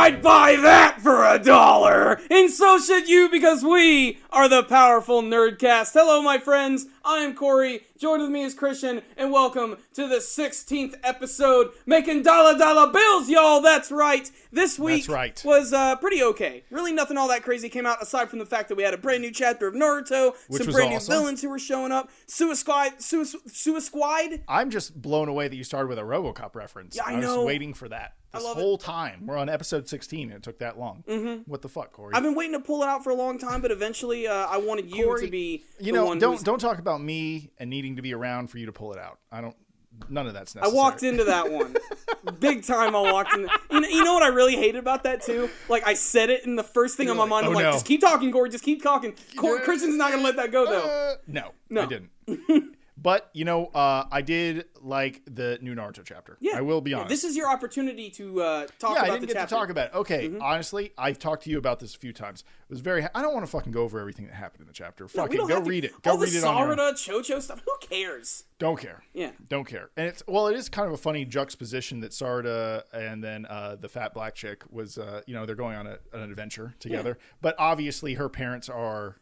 I'd buy that for $1, and so should you, because we are the powerful Nerdcast. Hello, my friends. I am Corey. Joined with me is Christian, and welcome to the 16th episode, making dollar bills, y'all. That's right. This week was pretty okay. Really, nothing all that crazy came out aside from the fact that we had a brand new chapter of Naruto, some brand new villains who were showing up. Suicide. I'm just blown away that you started with a RoboCop reference. Yeah, I know. I was waiting for that. This whole time. We're on episode 16 and it took that long. Mm-hmm. What the fuck, Corey? I've been waiting to pull it out for a long time, but eventually I wanted you Corey, to be don't talk about me and needing to be around for you to pull it out. None of that's necessary. I walked into that one. Big time I walked in. You know what I really hated about that too? Like, I said it and the first thing on my mind, I'm like, just keep talking, Corey, just keep talking. Christian's not going to let that go, though. No, I didn't. But, I did like the new Naruto chapter. Yeah. I will be honest. This is your opportunity to talk about the chapter. Yeah, I didn't get to talk about it. Okay, honestly, I've talked to you about this a few times. It was I don't want to fucking go over everything that happened in the chapter. Fuck it, go read it. Go read it on your own. All the Sarada, Chocho stuff, who cares? Don't care. Yeah. Don't care. And it is kind of a funny juxtaposition that Sarada and then the fat black chick was, they're going on an adventure together. Yeah. But obviously her parents are,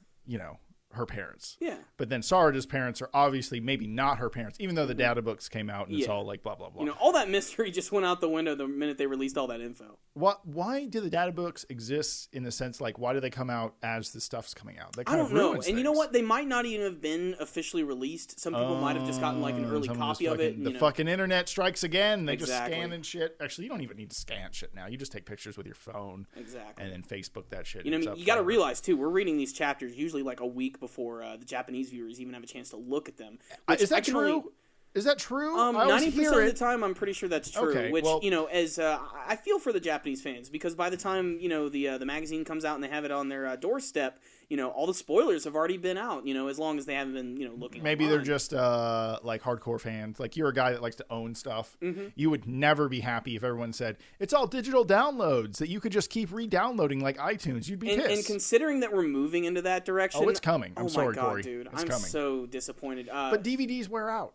her parents. Yeah. But then Sarada's parents are obviously maybe not her parents, even though the data books came out and it's all like blah, blah, blah. All that mystery just went out the window the minute they released all that info. Why do the data books exist in the sense, like, why do they come out as the stuff's coming out? I don't know. And you know what? They might not even have been officially released. Some people might have just gotten like an early copy of it. The fucking internet strikes again. They just scan and shit. Actually, you don't even need to scan shit now. You just take pictures with your phone. Exactly. And then Facebook that shit. You got to realize, too, we're reading these chapters usually like a week before the Japanese viewers even have a chance to look at them. Is that true? Is that true? 90% of the time, I'm pretty sure that's true. Okay, which, as I feel for the Japanese fans, because by the time the magazine comes out and they have it on their doorstep, all the spoilers have already been out. As long as they haven't been looking. Maybe online. They're just like hardcore fans. Like, you're a guy that likes to own stuff. Mm-hmm. You would never be happy if everyone said it's all digital downloads that you could just keep re-downloading like iTunes. You'd be pissed. And considering that we're moving into that direction, it's coming. I'm sorry, God, Corey. Dude, it's I'm coming. so disappointed. But DVDs wear out.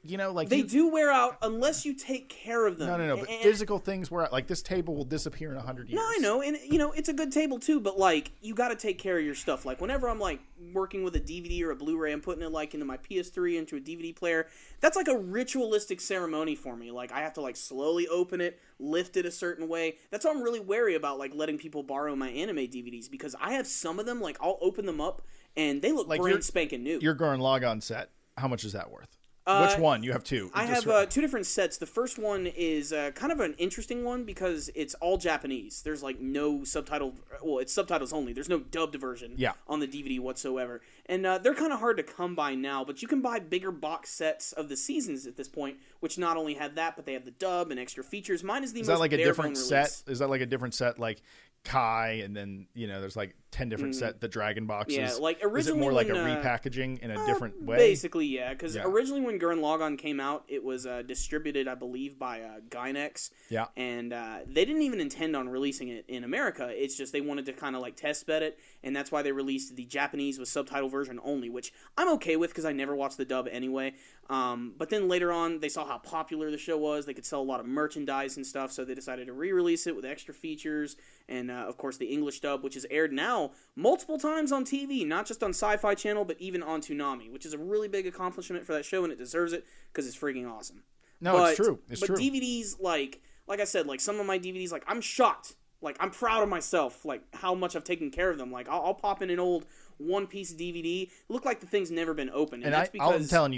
They do wear out unless you take care of them. No. But physical things wear out. Like, this table will disappear in 100 years. No, I know, and it's a good table too. But like, you got to take care of your stuff. Like, whenever I'm like working with a DVD or a Blu-ray, I'm putting it like into my PS3 into a DVD player. That's like a ritualistic ceremony for me. Like, I have to like slowly open it, lift it a certain way. That's why I'm really wary about like letting people borrow my anime DVDs, because I have some of them. Like, I'll open them up and they look like brand spanking new. Your Gurren Lagann set. How much is that worth? Which one? You have two. I have two different sets. The first one is kind of an interesting one because it's all Japanese. There's like no subtitle. Well, it's subtitles only. There's no dubbed version on the DVD whatsoever. And they're kind of hard to come by now, but you can buy bigger box sets of the seasons at this point, which not only have that, but they have the dub and extra features. Mine is the most like a different release. set? Is that like a different set like Kai, and then there's like 10 different set the dragon boxes? Yeah, like originally, is it more like a repackaging in a different way? Basically, yeah, because originally when Gurren Lagann came out, it was distributed, I believe, by Gainax. Yeah, and they didn't even intend on releasing it in America. It's just they wanted to kind of like test bed it, and that's why they released the Japanese with subtitle version only, which I'm okay with because I never watched the dub anyway. But then later on, they saw how popular the show was. They could sell a lot of merchandise and stuff, so they decided to re-release it with extra features. And, of course, the English dub, which is aired now multiple times on TV, not just on Sci-Fi Channel, but even on Toonami, which is a really big accomplishment for that show, and it deserves it because it's freaking awesome. It's true. It's true. But DVDs, like I said, like some of my DVDs, like I'm shocked. Like, I'm proud of myself, like how much I've taken care of them. Like, I'll pop in an old one-piece DVD. Look like the thing's never been opened. And that's because... I'm telling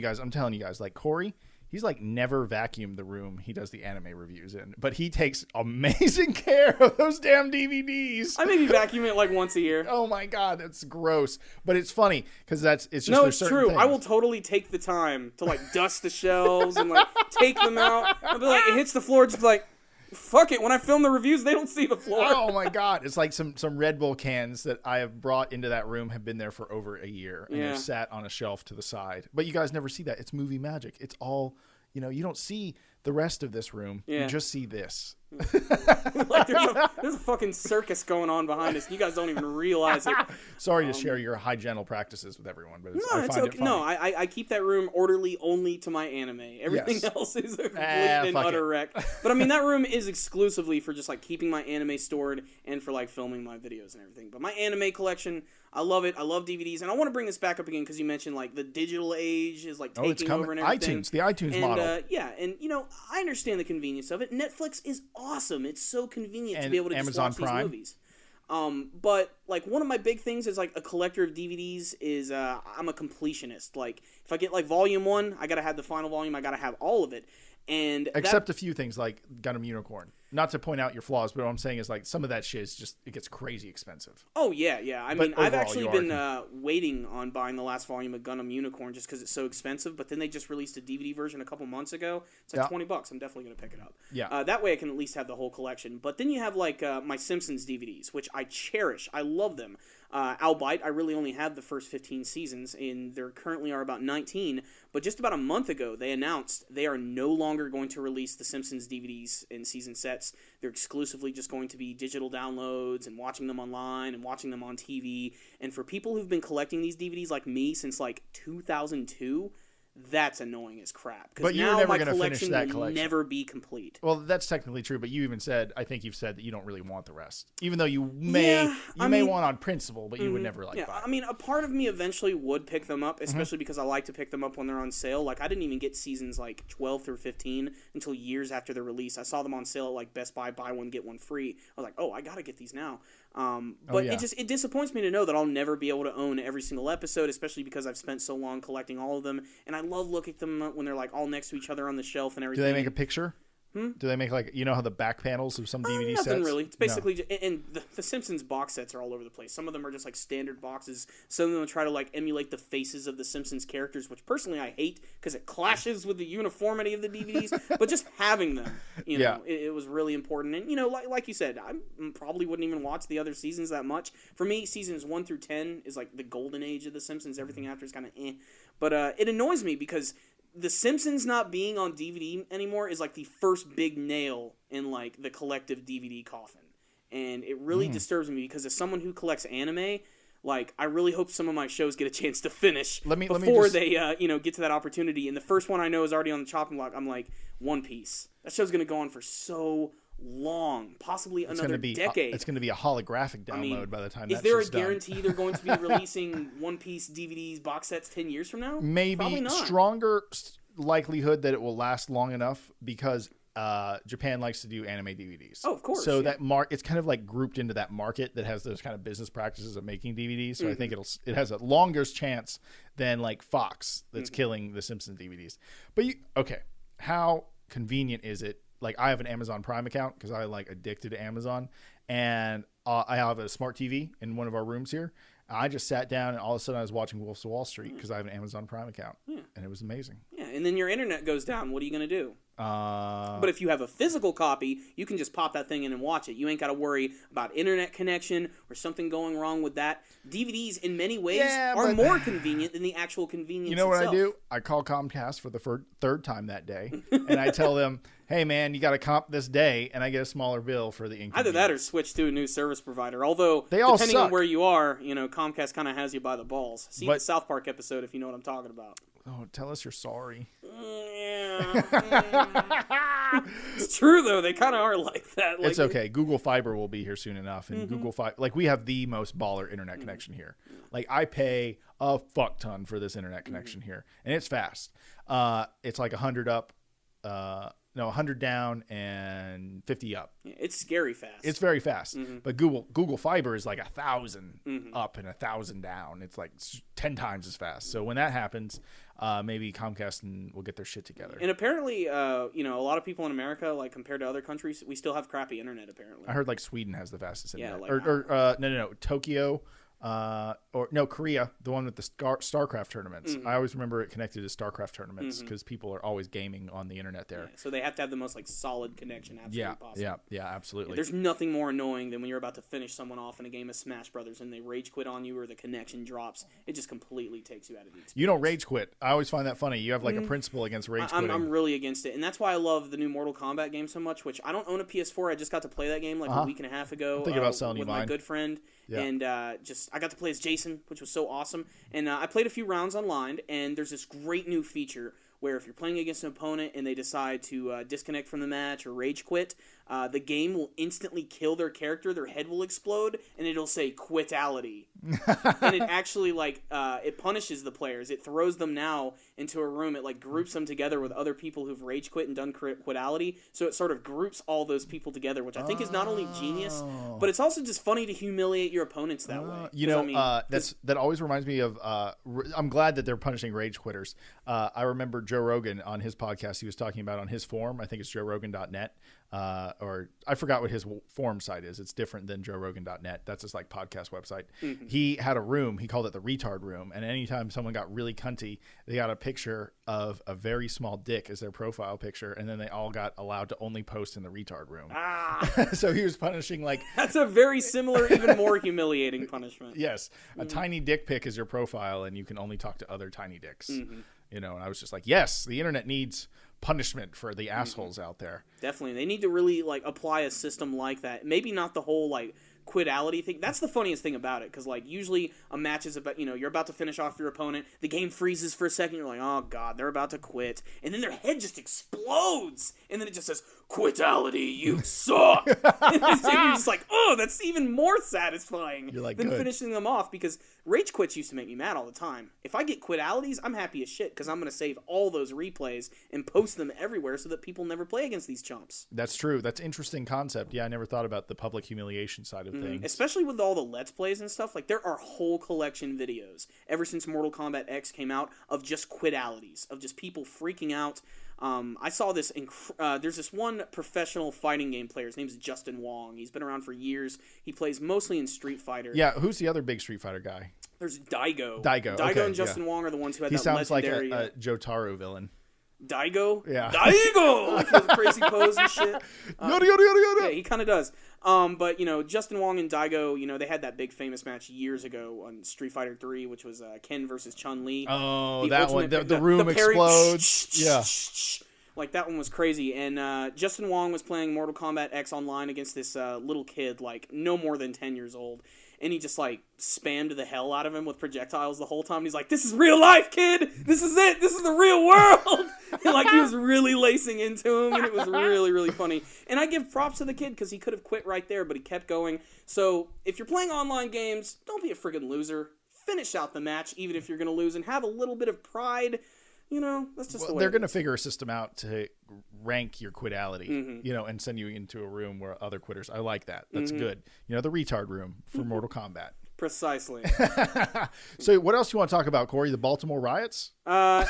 you guys, like Corey... He's like never vacuumed the room he does the anime reviews in, but he takes amazing care of those damn DVDs. I maybe vacuum it like once a year. Oh my God, that's gross. But it's funny because it's just it's true. Things. I will totally take the time to like dust the shelves and like take them out. I'll be like, it hits the floor, just like, fuck it. When I film the reviews, they don't see the floor. Oh my God. It's like some Red Bull cans that I have brought into that room have been there for over a year and they're sat on a shelf to the side. But you guys never see that. It's movie magic. It's all, you don't see the rest of this room, Yeah. you just see this. Like there's a fucking circus going on behind us. You guys don't even realize it. Sorry to share your hygienal practices with everyone, but I It's find okay. it funny. No, I keep that room orderly only to my anime. Everything Yes. else is a complete and fuck utter it. wreck. But I mean, that room is exclusively for just like keeping my anime stored and for like filming my videos and everything. But my anime collection, I love it. I love DVDs, and I want to bring this back up again because you mentioned like the digital age is like it's taking coming. over and everything. The iTunes model. Yeah, and you know, I understand the convenience of it. Netflix is awesome. It's so convenient to And be able to Amazon just watch Prime. these movies. But like one of my big things is like a collector of DVDs is I'm a completionist. Like if I get like volume 1, I gotta have the final volume. I gotta have all of it. And Except a few things like Gundam Unicorn. Not to point out your flaws, but what I'm saying is like some of that shit is just, it gets crazy expensive. Oh, yeah. I But mean, I've overall, actually you been are waiting on buying the last volume of Gundam Unicorn just because it's so expensive, but then they just released a DVD version a couple months ago. It's like $20. I'm definitely going to pick it up. Yeah. That way I can at least have the whole collection. But then you have, like, my Simpsons DVDs, which I cherish. I love them. Albeit, I really only have the first 15 seasons, and there currently are about 19. But just about a month ago, they announced they are no longer going to release the Simpsons DVDs in season sets. They're exclusively just going to be digital downloads and watching them online and watching them on TV. And for people who've been collecting these DVDs like me since like 2002, that's annoying as crap. But you're now never my going to finish that will collection. never be complete. Well, that's technically true, but you even said, I think you've said that you don't really want the rest. Even though you may want on principle, but you would never buy it. I mean, a part of me eventually would pick them up, especially because I like to pick them up when they're on sale. Like, I didn't even get seasons like 12 through 15 until years after their release. I saw them on sale at like Best Buy, buy one, get one free. I was like, oh, I gotta get these now. But it disappoints me to know that I'll never be able to own every single episode, especially because I've spent so long collecting all of them, and I love looking at them when they're like all next to each other on the shelf and everything. Do they make a picture? Do they make like, you know how the back panels of some DVD sets? Nothing really. It's basically, and the Simpsons box sets are all over the place. Some of them are just like standard boxes. Some of them try to like emulate the faces of the Simpsons characters, which personally I hate because it clashes with the uniformity of the DVDs. But just having them, you know, it was really important. And you know, like you said, I probably wouldn't even watch the other seasons that much. For me, seasons 1 through 10 is like the golden age of the Simpsons. Everything after is kind of eh. But it annoys me because The Simpsons not being on DVD anymore is like the first big nail in like the collective DVD coffin. And it really disturbs me because as someone who collects anime, like I really hope some of my shows get a chance to finish before they get to that opportunity. And the first one I know is already on the chopping block. I'm like, One Piece. That show's going to go on for so long, possibly another decade. It's going to be a holographic download by the time is there a guarantee they're going to be releasing One Piece DVDs box sets 10 years from now? Maybe. Probably not. Stronger likelihood that it will last long enough because Japan likes to do anime DVDs. Oh, of course. So that it's kind of like grouped into that market that has those kind of business practices of making DVDs. So I think it has a longer chance than like Fox that's killing the Simpsons DVDs. But how convenient is it? Like I have an Amazon Prime account because I like addicted to Amazon, and I have a smart TV in one of our rooms here. I just sat down and all of a sudden I was watching Wolves of Wall Street because I have an Amazon Prime account, and it was amazing. Yeah, and then your internet goes down. What are you going to do? But if you have a physical copy, you can just pop that thing in and watch it. You ain't got to worry about internet connection or something going wrong with that. DVDs, in many ways, are more convenient than the actual convenience itself. You know what I do? I call Comcast for the third time that day, and I tell them, hey, man, you got to comp this day, and I get a smaller bill for the inconvenience. Either that or switch to a new service provider. Although, depending on where you are, Comcast kind of has you by the balls. See the South Park episode if you know what I'm talking about. Oh, tell us you're sorry. It's true, though. They kind of are like that. It's okay. Google Fiber will be here soon enough. And Google Fiber, like we have the most baller internet connection here. Like I pay a fuck ton for this internet connection here. And it's fast. It's like 100 up, 100 down and 50 up. It's scary fast. It's very fast. But Google Fiber is like 1,000 up and 1,000 down. It's like 10 times as fast. So when that happens, maybe Comcast will get their shit together. And apparently, a lot of people in America, like compared to other countries, we still have crappy internet. Apparently, I heard like Sweden has the fastest internet. No. Tokyo Korea, the one with the StarCraft tournaments. I always remember it connected to StarCraft tournaments because people are always gaming on the internet there. Yeah, so they have to have the most like solid connection absolutely possible. Yeah, absolutely. There's nothing more annoying than when you're about to finish someone off in a game of Smash Brothers and they rage quit on you or the connection drops. It just completely takes you out of the experience. You don't rage quit. I always find that funny. You have like a principle against rage quitting. I'm really against it, and that's why I love the new Mortal Kombat game so much. Which I don't own a PS4. I just got to play that game like a week and a half ago. I'm thinking about selling with you my mine. good friend. Yeah. And I got to play as Jason, which was so awesome. And I played a few rounds online, and there's this great new feature where if you're playing against an opponent and they decide to disconnect from the match or rage quit, the game will instantly kill their character, their head will explode, and it'll say quitality. And it actually it punishes the players. It throws them now into a room. It like groups them together with other people who've rage quit and done quitality. So it sort of groups all those people together, which I think is not only genius, but it's also just funny to humiliate your opponents that way. That always reminds me of. I'm glad that they're punishing rage quitters. I remember Joe Rogan on his podcast. He was talking about on his forum. I think it's joerogan.net. Or I forgot what his forum site is. It's different than joerogan.net. That's his like podcast website. He had a room. He called it the retard room. And anytime someone got really cunty, they got a picture of a very small dick as their profile picture. And then they all got allowed to only post in the retard room. So he was punishing like... That's a very similar, even more humiliating punishment. Yes. A tiny dick pic is your profile and you can only talk to other tiny dicks. You know, and I was just like, yes, the internet needs punishment for the assholes out there. Definitely. They need to really like apply a system like that. Maybe not the whole like quitality thing. That's the funniest thing about it, because like usually a match is about, you're about to finish off your opponent, the game freezes for a second, you're like, oh god, they're about to quit, and then their head just explodes, and then it just says, quitality, you suck. And you're just like, oh, that's even more satisfying than finishing them off, because rage quits used to make me mad all the time. If I get quitalities, I'm happy as shit, because I'm going to save all those replays and post them everywhere so that people never play against these chumps. That's true. That's an interesting concept. Yeah, I never thought about the public humiliation side of things. Especially with all the Let's Plays and stuff. Like, there are whole collection videos, ever since Mortal Kombat X came out, of just quitalities, of just people freaking out. I saw this, there's this one professional fighting game player. His name's Justin Wong. He's been around for years. He plays mostly in Street Fighter. Yeah, who's the other big Street Fighter guy? There's Daigo. Okay, and Justin Wong are the ones who had he that sounds legendary... like a Jotaro villain. Daigo? Yeah. Daigo! Like his crazy pose and shit. Yada, yada, yada, yada. Yeah, he kind of does. But, Justin Wong and Daigo, they had that big famous match years ago on Street Fighter 3, which was Ken versus Chun-Li. Oh, that one. The room explodes. Yeah. Like, that one was crazy. And Justin Wong was playing Mortal Kombat X online against this little kid, like, no more than 10 years old. And he just, like, spammed the hell out of him with projectiles the whole time. He's like, this is real life, kid! This is it! This is the real world! And, like, he was really lacing into him, and it was really, really funny. And I give props to the kid, because he could have quit right there, but he kept going. So, if you're playing online games, don't be a friggin' loser. Finish out the match, even if you're going to lose, and have a little bit of pride. That's just the way they're going to figure a system out to rank your quitality, and send you into a room where other quitters. I like that. That's good. The retard room for Mortal Kombat. Precisely. So what else do you want to talk about, Corey? The Baltimore riots? Not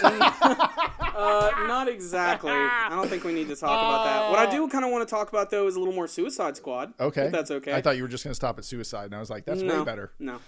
exactly. I don't think we need to talk about that. What I do kind of want to talk about, though, is a little more Suicide Squad. Okay. If that's okay. I thought you were just going to stop at suicide, and I was like, that's way better. No.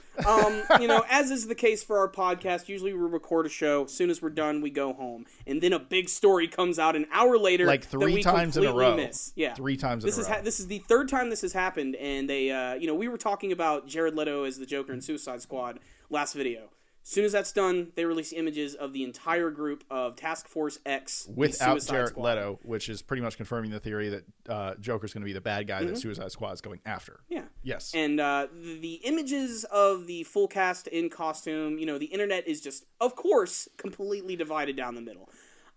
As is the case for our podcast, usually we record a show. As soon as we're done, we go home. And then a big story comes out an hour later. Like 3 times in a row. Miss. Yeah. 3 times in a row. This is the third time this has happened, and they, we were talking about Jared Leto as the Joker in Suicide Squad last video. As soon as that's done, they release images of the entire group of Task Force X without Jared Leto, which is pretty much confirming the theory that Joker's going to be the bad guy that Suicide Squad is going after. Yeah. Yes. And the images of the full cast in costume, the internet is just, of course, completely divided down the middle.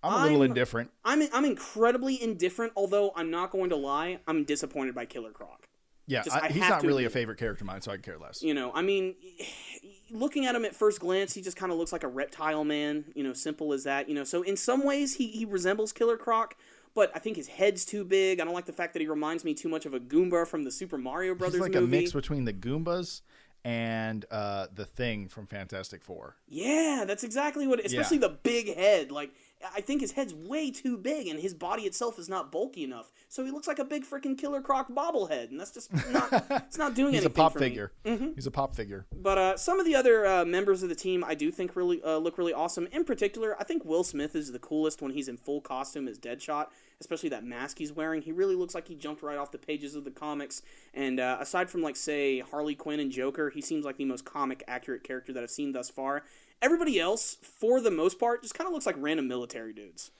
I'm a little indifferent. I'm incredibly indifferent, although I'm not going to lie, I'm disappointed by Killer Croc. Yeah, he's not really a favorite character of mine, so I can care less. Looking at him at first glance, he just kind of looks like a reptile man, simple as that. So in some ways, he resembles Killer Croc, but I think his head's too big. I don't like the fact that he reminds me too much of a Goomba from the Super Mario Brothers movie. He's like a mix between the Goombas and the Thing from Fantastic Four. Yeah, that's exactly what. Especially the big head. Like I think his head's way too big, and his body itself is not bulky enough. So he looks like a big freaking Killer Croc bobblehead, and that's just not. It's not doing anything. He's a pop for figure. Me. He's a pop figure. But some of the other members of the team, I do think really look really awesome. In particular, I think Will Smith is the coolest when he's in full costume as Deadshot, especially that mask he's wearing. He really looks like he jumped right off the pages of the comics. And aside from, like, say, Harley Quinn and Joker, he seems like the most comic accurate character that I've seen thus far. Everybody else, for the most part, just kind of looks like random military dudes.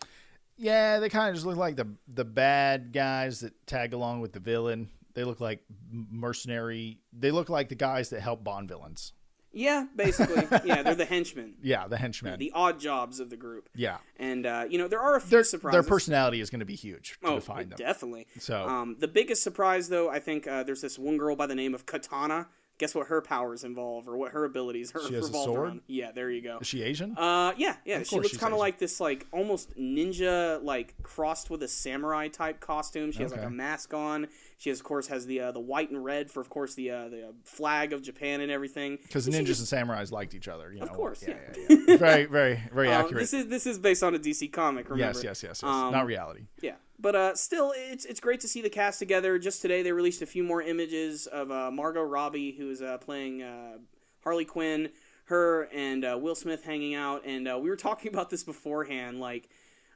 Yeah, they kind of just look like the bad guys that tag along with the villain. They look like mercenary. They look like the guys that help Bond villains. Yeah, basically. Yeah, they're the henchmen. Yeah, the henchmen. The odd jobs of the group. Yeah. And, there are a few surprises. Their personality is going to be huge to define them. Definitely. So, the biggest surprise, though, I think there's this one girl by the name of Katana. Guess what her powers involve, or what her abilities she has revolve a sword? around. Yeah, there you go. Is she Asian? Yeah. She looks kind of like this, like, almost ninja, like, crossed with a samurai type costume. She has like a mask on. She of course has the white and red for, of course, the flag of Japan and everything. Because ninjas and samurais liked each other. Of course, yeah. Very, very, very accurate. This is based on a DC comic. Remember? Yes. Not reality. Yeah. But still, it's great to see the cast together. Just today, they released a few more images of Margot Robbie, who is playing Harley Quinn, her and Will Smith hanging out. And we were talking about this beforehand. Like,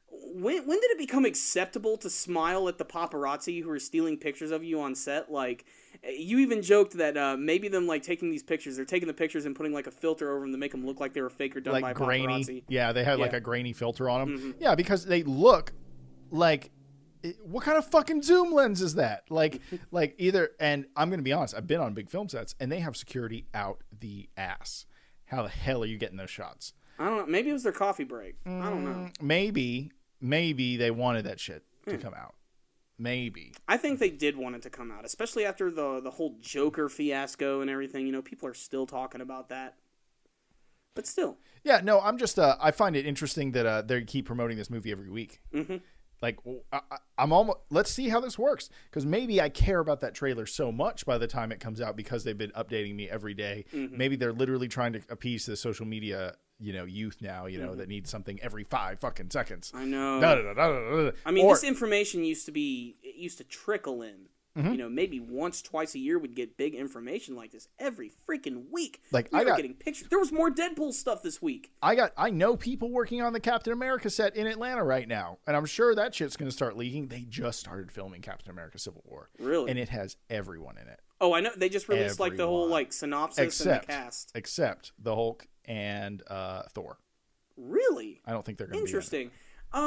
when did it become acceptable to smile at the paparazzi who are stealing pictures of you on set? Like, you even joked that maybe them, like, taking these pictures, they're taking the pictures and putting, like, a filter over them to make them look like they were fake or done like by grainy. paparazzi. Yeah, they had like a grainy filter on them. Yeah, because they look like... What kind of fucking zoom lens is that? Like either, and I'm going to be honest, I've been on big film sets and they have security out the ass. How the hell are you getting those shots? I don't know. Maybe it was their coffee break. I don't know. Maybe they wanted that shit to come out. Maybe. I think they did want it to come out, especially after the whole Joker fiasco and everything. You know, people are still talking about that. But still. Yeah, no, I'm just, I find it interesting that they keep promoting this movie every week. Mm-hmm. Like, I'm almost, let's see how this works. Because maybe I care about that trailer so much by the time it comes out because they've been updating me every day. Mm-hmm. Maybe they're literally trying to appease the social media, youth now, that needs something every 5 fucking seconds. I know. I mean, this information used to trickle in. Mm-hmm. Maybe once, twice a year we'd get big information like this every freaking week. Like we were getting pictures. There was more Deadpool stuff this week. I know people working on the Captain America set in Atlanta right now, and I'm sure that shit's going to start leaking. They just started filming Captain America: Civil War, really, and it has everyone in it. Oh, I know. They just released like the whole synopsis and the cast, except the Hulk and Thor. Really, I don't think they're going to be interesting. I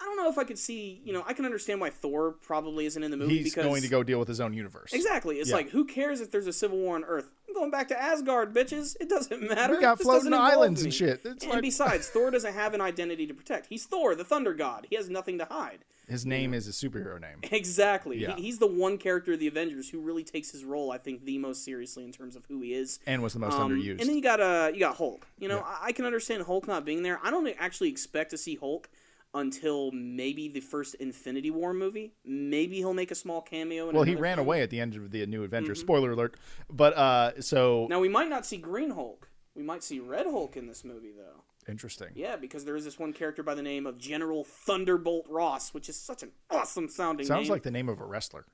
don't know if I could see, I can understand why Thor probably isn't in the movie. He's going to go deal with his own universe. Exactly. It's like, who cares if there's a civil war on Earth? I'm going back to Asgard, bitches. It doesn't matter. We got floating islands and shit. And besides, Thor doesn't have an identity to protect. He's Thor, the Thunder God. He has nothing to hide. His name is a superhero name. Exactly. Yeah. He's the one character of the Avengers who really takes his role, I think, the most seriously in terms of who he is. And was the most underused. And then you got Hulk. I can understand Hulk not being there. I don't actually expect to see Hulk until maybe the first Infinity War movie. Maybe he'll make a small cameo. Well, he ran away at the end of the New Avengers. Mm-hmm. Spoiler alert. But so now we might not see Green Hulk. We might see Red Hulk in this movie, though. Interesting. Yeah, because there is this one character by the name of General Thunderbolt Ross, which is such an awesome sounding name. Sounds like the name of a wrestler.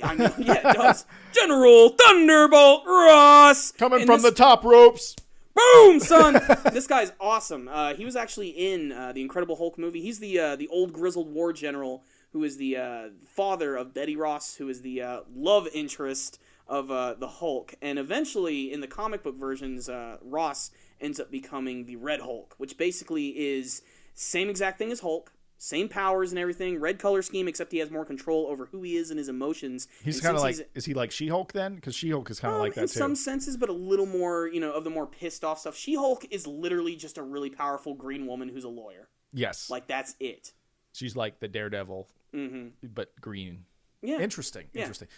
I know. Yeah, it does. General Thunderbolt Ross coming from the top ropes. Boom, son! This guy's awesome. He was actually in the Incredible Hulk movie. He's the old grizzled war general who is the father of Betty Ross, who is the love interest of the Hulk. And eventually, in the comic book versions, Ross ends up becoming the Red Hulk, which basically is same exact thing as Hulk. Same powers and everything, red color scheme, except he has more control over who he is and his emotions. He's kind of like, is he like She-Hulk then? Because She-Hulk is kind of like that too. In some senses, but a little more, of the more pissed off stuff. She-Hulk is literally just a really powerful green woman who's a lawyer. Yes. Like, that's it. She's like the Daredevil, but green. Yeah. Interesting.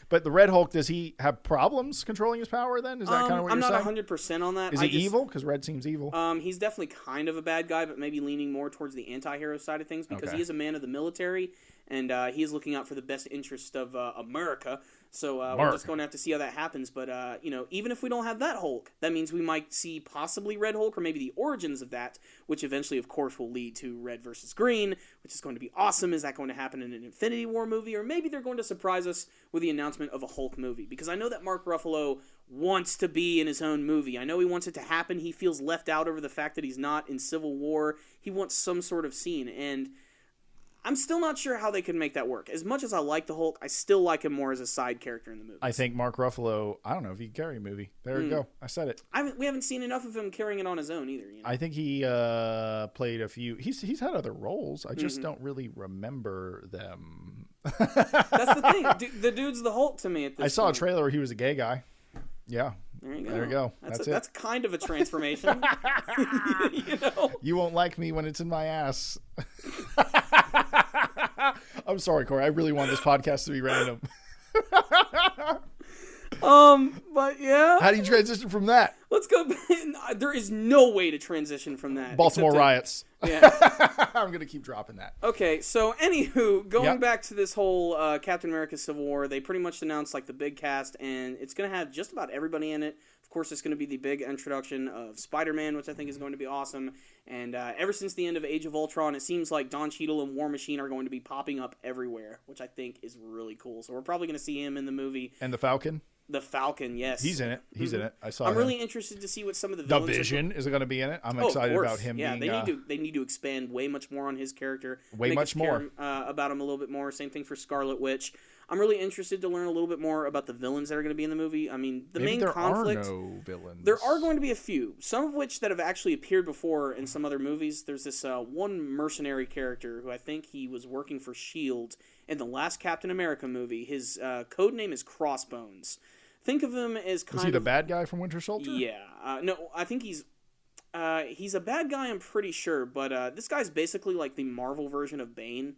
But the Red Hulk, does he have problems controlling his power then? Is that kind of what I'm you're saying? I'm not 100% on that. Is he evil? Because Red seems evil. He's definitely kind of a bad guy, but maybe leaning more towards the anti-hero side of things because he is a man of the military, and he is looking out for the best interest of America. So we're just going to have to see how that happens. But, even if we don't have that Hulk, that means we might see possibly Red Hulk, or maybe the origins of that, which eventually, of course, will lead to Red versus Green, which is going to be awesome. Is that going to happen in an Infinity War movie? Or maybe they're going to surprise us with the announcement of a Hulk movie. Because I know that Mark Ruffalo wants to be in his own movie. I know he wants it to happen. He feels left out over the fact that he's not in Civil War. He wants some sort of scene. And I'm still not sure how they can make that work. As much as I like the Hulk, I still like him more as a side character in the movie. I think Mark Ruffalo, I don't know if he can carry a movie. There we go. I said it. We haven't seen enough of him carrying it on his own either. I think he played a few. He's had other roles. I just don't really remember them. That's the thing. The dude's the Hulk to me at this point. I saw a trailer where he was a gay guy. Yeah. There you go. That's That's kind of a transformation. You won't like me when it's in my ass. I'm sorry, Corey. I really want this podcast to be random. But yeah. How do you transition from that? Let's go. There is no way to transition from that. Baltimore riots. Yeah. I'm going to keep dropping that. Okay, so anywho, going back to this whole Captain America Civil War, they pretty much announced like the big cast, and it's going to have just about everybody in it. Of course, it's going to be the big introduction of Spider-Man, which I think is going to be awesome. And ever since the end of Age of Ultron, it seems like Don Cheadle and War Machine are going to be popping up everywhere, which I think is really cool. So we're probably going to see him in the movie. And the Falcon? The Falcon, yes. He's in it. He's in it. I saw I'm him. really interested to see what some of the villains... The Vision is going to be in it. I'm excited about him being... They need to expand way much more on his character. Way much more. About him a little bit more. Same thing for Scarlet Witch. I'm really interested to learn a little bit more about the villains that are going to be in the movie. I mean, main conflict... There are no villains. There are going to be a few. Some of which that have actually appeared before in some other movies. There's this one mercenary character who I think he was working for S.H.I.E.L.D. in the last Captain America movie. His code name is Crossbones. Think of him as kind of... Is he the bad guy from Winter Soldier? Yeah. No, I think he's a bad guy, I'm pretty sure. But this guy's basically like the Marvel version of Bane.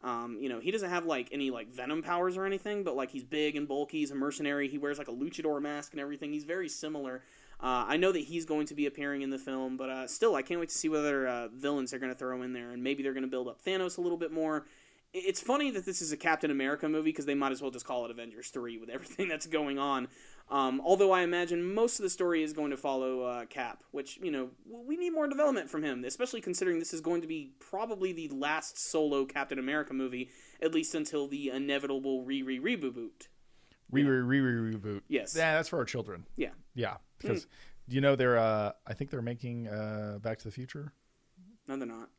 He doesn't have like any like Venom powers or anything, but like he's big and bulky. He's a mercenary. He wears like a luchador mask and everything. He's very similar. I know that he's going to be appearing in the film, but still, I can't wait to see what other villains they're going to throw in there. And maybe they're going to build up Thanos a little bit more. It's funny that this is a Captain America movie because they might as well just call it Avengers 3 with everything that's going on. Although I imagine most of the story is going to follow Cap, which, we need more development from him, especially considering this is going to be probably the last solo Captain America movie, at least until the inevitable reboot. Reboot. Yes. Yeah, that's for our children. Yeah. Yeah, because, they're, I think they're making Back to the Future? No, they're not.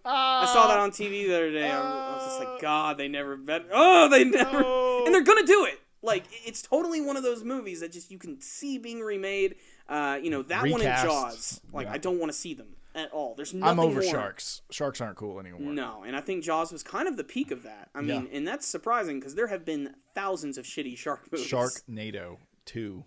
I saw that on TV the other day. I was just like, God, they never... No. And they're going to do it. Like, it's totally one of those movies that just you can see being remade. That Recast. One in Jaws. Like, I don't want to see them at all. There's nothing I'm over more. Sharks. Sharks aren't cool anymore. No, and I think Jaws was kind of the peak of that. I mean, and that's surprising because there have been thousands of shitty shark movies. Sharknado 2.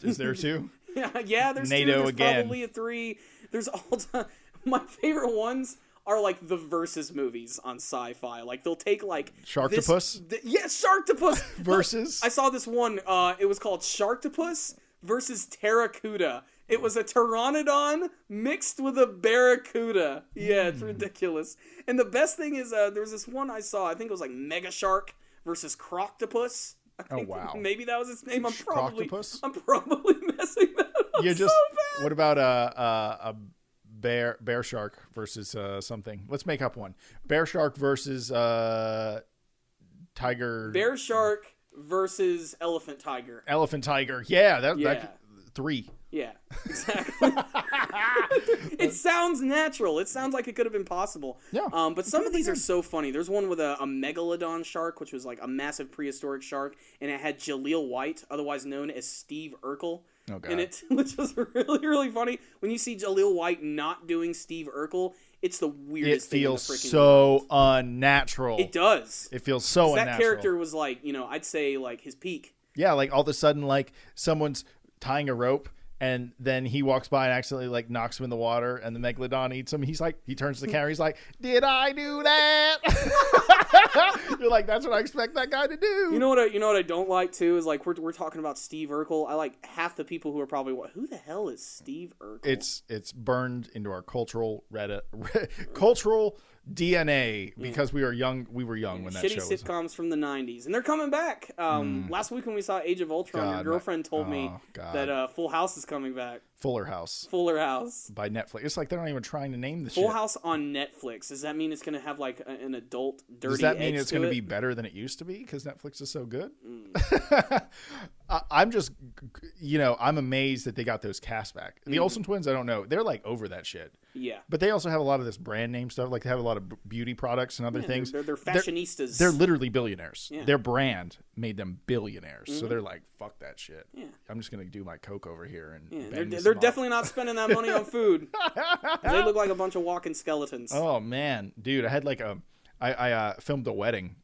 Is there 2? Yeah, there's NATO 2. There's again. Probably a 3. There's all time. My favorite ones are like the versus movies on sci-fi. Like they'll take like Sharktopus? Sharktopus versus. I saw this one. It was called Sharktopus versus Terracuda. It was a pteranodon mixed with a barracuda. Yeah, it's ridiculous. And the best thing is there was this one I saw. I think it was like Mega Shark versus Croctopus. Oh wow! Maybe that was its name. I'm probably messing that up. You just. So bad. What about a bear shark versus something? Let's make up one. Bear shark versus tiger. Bear shark versus elephant tiger. Elephant tiger. Yeah, that 3. Yeah, exactly. It sounds natural. It sounds like it could have been possible. Yeah. But some of these are so funny. There's one with a megalodon shark, which was like a massive prehistoric shark, and it had Jaleel White, otherwise known as Steve Urkel, in it, which was really, really funny. When you see Jaleel White not doing Steve Urkel, it's the weirdest thing in the freaking It feels so unnatural. It does. It feels so unnatural. That character was like, I'd say like his peak. Yeah, like all of a sudden, like someone's tying a rope, and then he walks by and accidentally like knocks him in the water, and the megalodon eats him. He turns to the camera. He's like, "Did I do that?" You're like, that's what I expect that guy to do. You know what I don't like too is like we're talking about Steve Urkel. I like half the people who are probably who the hell is Steve Urkel? It's burned into our cultural cultural DNA because we were young when that show was. Shitty sitcoms from the 90s, and they're coming back. Last week when we saw Age of Ultron, your girlfriend told me that Full House is coming back. Fuller House by Netflix. It's like they're not even trying to name the Full House on Netflix. Does that mean it's going to have like an adult dirty? Does that mean edge it's to going to it? be better than it used to be because Netflix is so good? I'm just, I'm amazed that they got those casts back. The Olsen twins, I don't know. They're like over that shit. Yeah. But they also have a lot of this brand name stuff. Like they have a lot of beauty products and other things. They're fashionistas. They're literally billionaires. Yeah. Their brand made them billionaires. So they're like, fuck that shit. Yeah. I'm just going to do my Coke over here. And they're definitely not spending that money on food. They look like a bunch of walking skeletons. Oh, man. Dude, I had like I filmed a wedding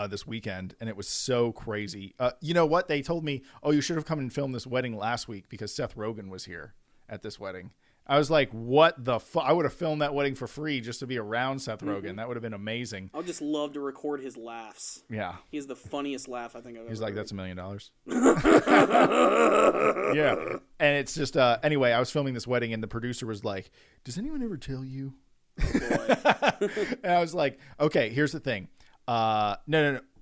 this weekend, and it was so crazy. You know what? They told me, you should have come and filmed this wedding last week because Seth Rogen was here at this wedding. I was like, what the fuck? I would have filmed that wedding for free just to be around Seth Rogen. That would have been amazing. I would just love to record his laughs. Yeah. He has the funniest laugh I think I've ever heard. That's $1 million. Yeah. And it's just, anyway, I was filming this wedding, and the producer was like, does anyone ever tell you? Oh, boy. And I was like, okay, here's the thing.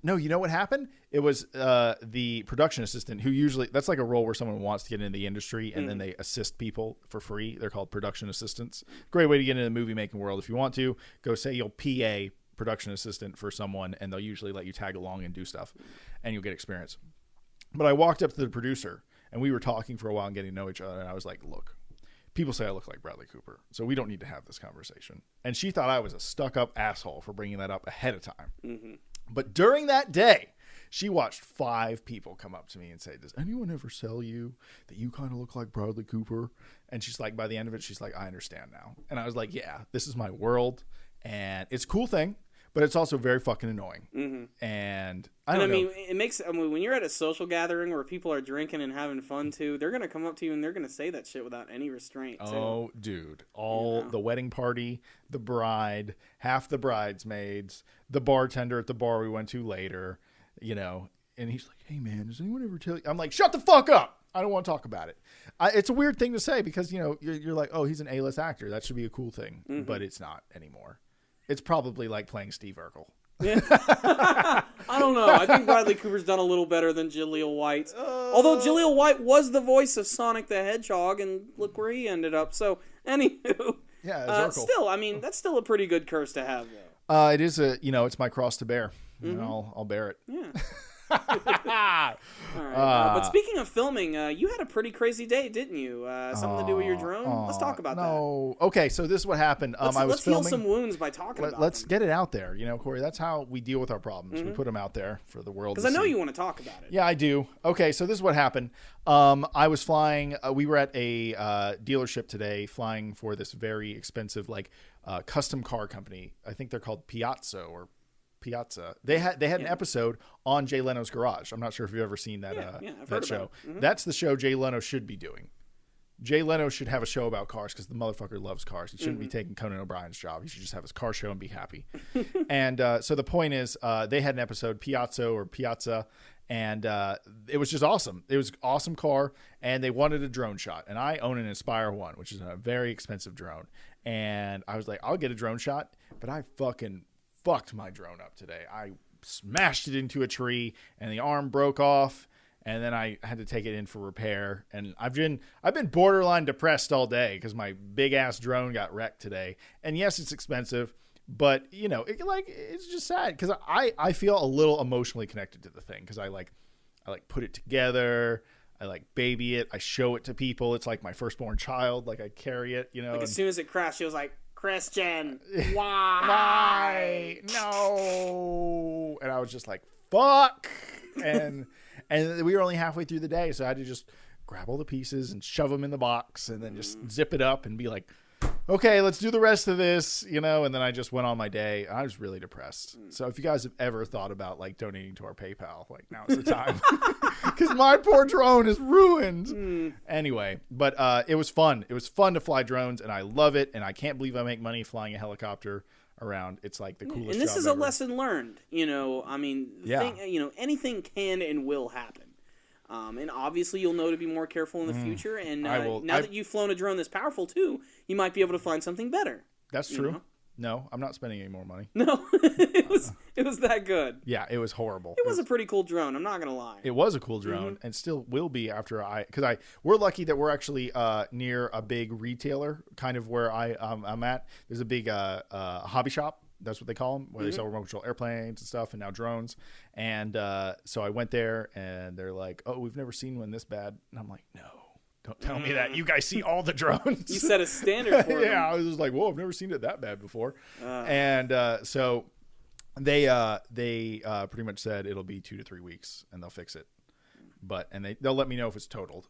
No, you know what happened? It was the production assistant who usually, that's like a role where someone wants to get into the industry and then they assist people for free. They're called production assistants. Great way to get into the movie making world. If you want to, go say you'll PA production assistant for someone, and they'll usually let you tag along and do stuff, and you'll get experience. But I walked up to the producer, and we were talking for a while and getting to know each other, and I was like, look, people say I look like Bradley Cooper, so we don't need to have this conversation. And she thought I was a stuck-up asshole for bringing that up ahead of time. Mm-hmm. But during that day, she watched 5 people come up to me and say, does anyone ever sell you that you kind of look like Bradley Cooper? And she's like, by the end of it, she's like, I understand now. And I was like, yeah, this is my world. And it's a cool thing, but it's also very fucking annoying. Mm-hmm. And I don't know. It makes, when you're at a social gathering where people are drinking and having fun too, they're going to come up to you and they're going to say that shit without any restraint too. Oh, dude. The wedding party, the bride, half the bridesmaids, the bartender at the bar we went to later, and he's like, hey man, does anyone ever tell you? I'm like, shut the fuck up. I don't want to talk about it. It's a weird thing to say because, you're like, oh, he's an A-list actor. That should be a cool thing. Mm-hmm. But it's not anymore. It's probably like playing Steve Urkel. Yeah. I don't know. I think Bradley Cooper's done a little better than Jaleel White. Although Jaleel White was the voice of Sonic the Hedgehog, and look where he ended up. So, anywho. Yeah, still, that's still a pretty good curse to have, though. It is it's my cross to bear. Mm-hmm. And I'll bear it. Yeah. All right. But speaking of filming, you had a pretty crazy day, didn't you? Something to do with your drone? Let's talk about that. No. Okay, so this is what happened. Let's heal some wounds by talking about Let's get it out there. Corey, that's how we deal with our problems. Mm-hmm. We put them out there for the world to see. Because I know you want to talk about it. Yeah, I do. Okay, so this is what happened. I was flying. We were at a dealership today flying for this very expensive custom car company. I think they're called Piazza. They had an episode on Jay Leno's Garage. I'm not sure if you've ever seen that that show. Mm-hmm. That's the show Jay Leno should be doing. Jay Leno should have a show about cars because the motherfucker loves cars. He shouldn't be taking Conan O'Brien's job. He should just have his car show and be happy. And so the point is, they had an episode, Piazza, and it was just awesome. It was an awesome car, and they wanted a drone shot. And I own an Inspire 1, which is a very expensive drone. And I was like, I'll get a drone shot, but I fucking fucked my drone up today. I smashed it into a tree and the arm broke off, and then I had to take it in for repair. And I've been borderline depressed all day because my big ass drone got wrecked today. And yes, it's expensive, but it's just sad because I feel a little emotionally connected to the thing because I put it together. I baby it. I show it to people. It's like my firstborn child. I carry it, as soon as it crashed, she was like, Christian, why? No. And I was just like, fuck. And we were only halfway through the day, so I had to just grab all the pieces and shove them in the box and then just zip it up and be like, okay, let's do the rest of this, and then I just went on my day. I was really depressed. So if you guys have ever thought about donating to our PayPal, now's the time because my poor drone is ruined. Anyway, but it was fun. It was fun to fly drones, and I love it. And I can't believe I make money flying a helicopter around. It's like the coolest. And this job is ever. a lesson learned. I mean, anything can and will happen. And obviously, you'll know to be more careful in the future. And now that you've flown a drone this powerful too, you might be able to find something better. That's true. No, I'm not spending any more money. No, it was that good. Yeah, it was horrible. It was a pretty cool drone. I'm not gonna lie. It was a cool drone, and still will be after we're lucky that we're actually near a big retailer, kind of where I'm at. There's a big hobby shop. That's what they call them, where they sell remote control airplanes and stuff, and now drones. And so I went there, and they're like, "Oh, we've never seen one this bad." And I'm like, "No. Don't tell me that. You guys see all the drones." You set a standard for them. Yeah, I was just like, whoa, I've never seen it that bad before. And so they pretty much said it'll be 2 to 3 weeks and they'll fix it. They'll let me know if it's totaled,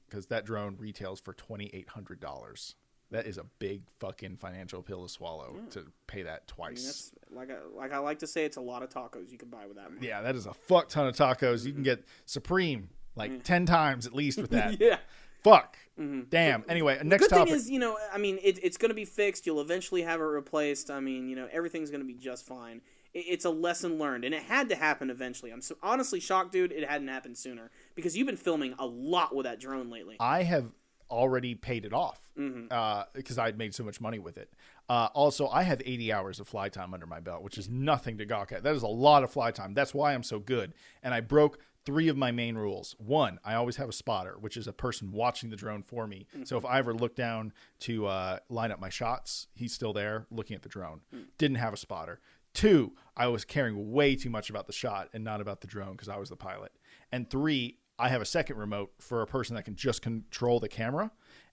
because that drone retails for $2,800. That is a big fucking financial pill to swallow to pay that twice. I mean, like I like to say, it's a lot of tacos you can buy with that money. Yeah, that is a fuck ton of tacos. You can get Supreme 10 times at least with that. Yeah. Fuck. Damn. Anyway, next topic. The good thing is, I mean, it's going to be fixed. You'll eventually have it replaced. I mean, everything's going to be just fine. It's a lesson learned, and it had to happen eventually. I'm so honestly shocked, dude, it hadn't happened sooner, because you've been filming a lot with that drone lately. I have already paid it off because I had made so much money with it. Also, I have 80 hours of fly time under my belt, which is nothing to gawk at. That is a lot of fly time. That's why I'm so good. And I broke 3 of my main rules. 1, I always have a spotter, which is a person watching the drone for me. So if I ever look down to line up my shots, he's still there looking at the drone. Didn't have a spotter. 2, I was caring way too much about the shot and not about the drone because I was the pilot. And 3, I have a second remote for a person that can just control the camera.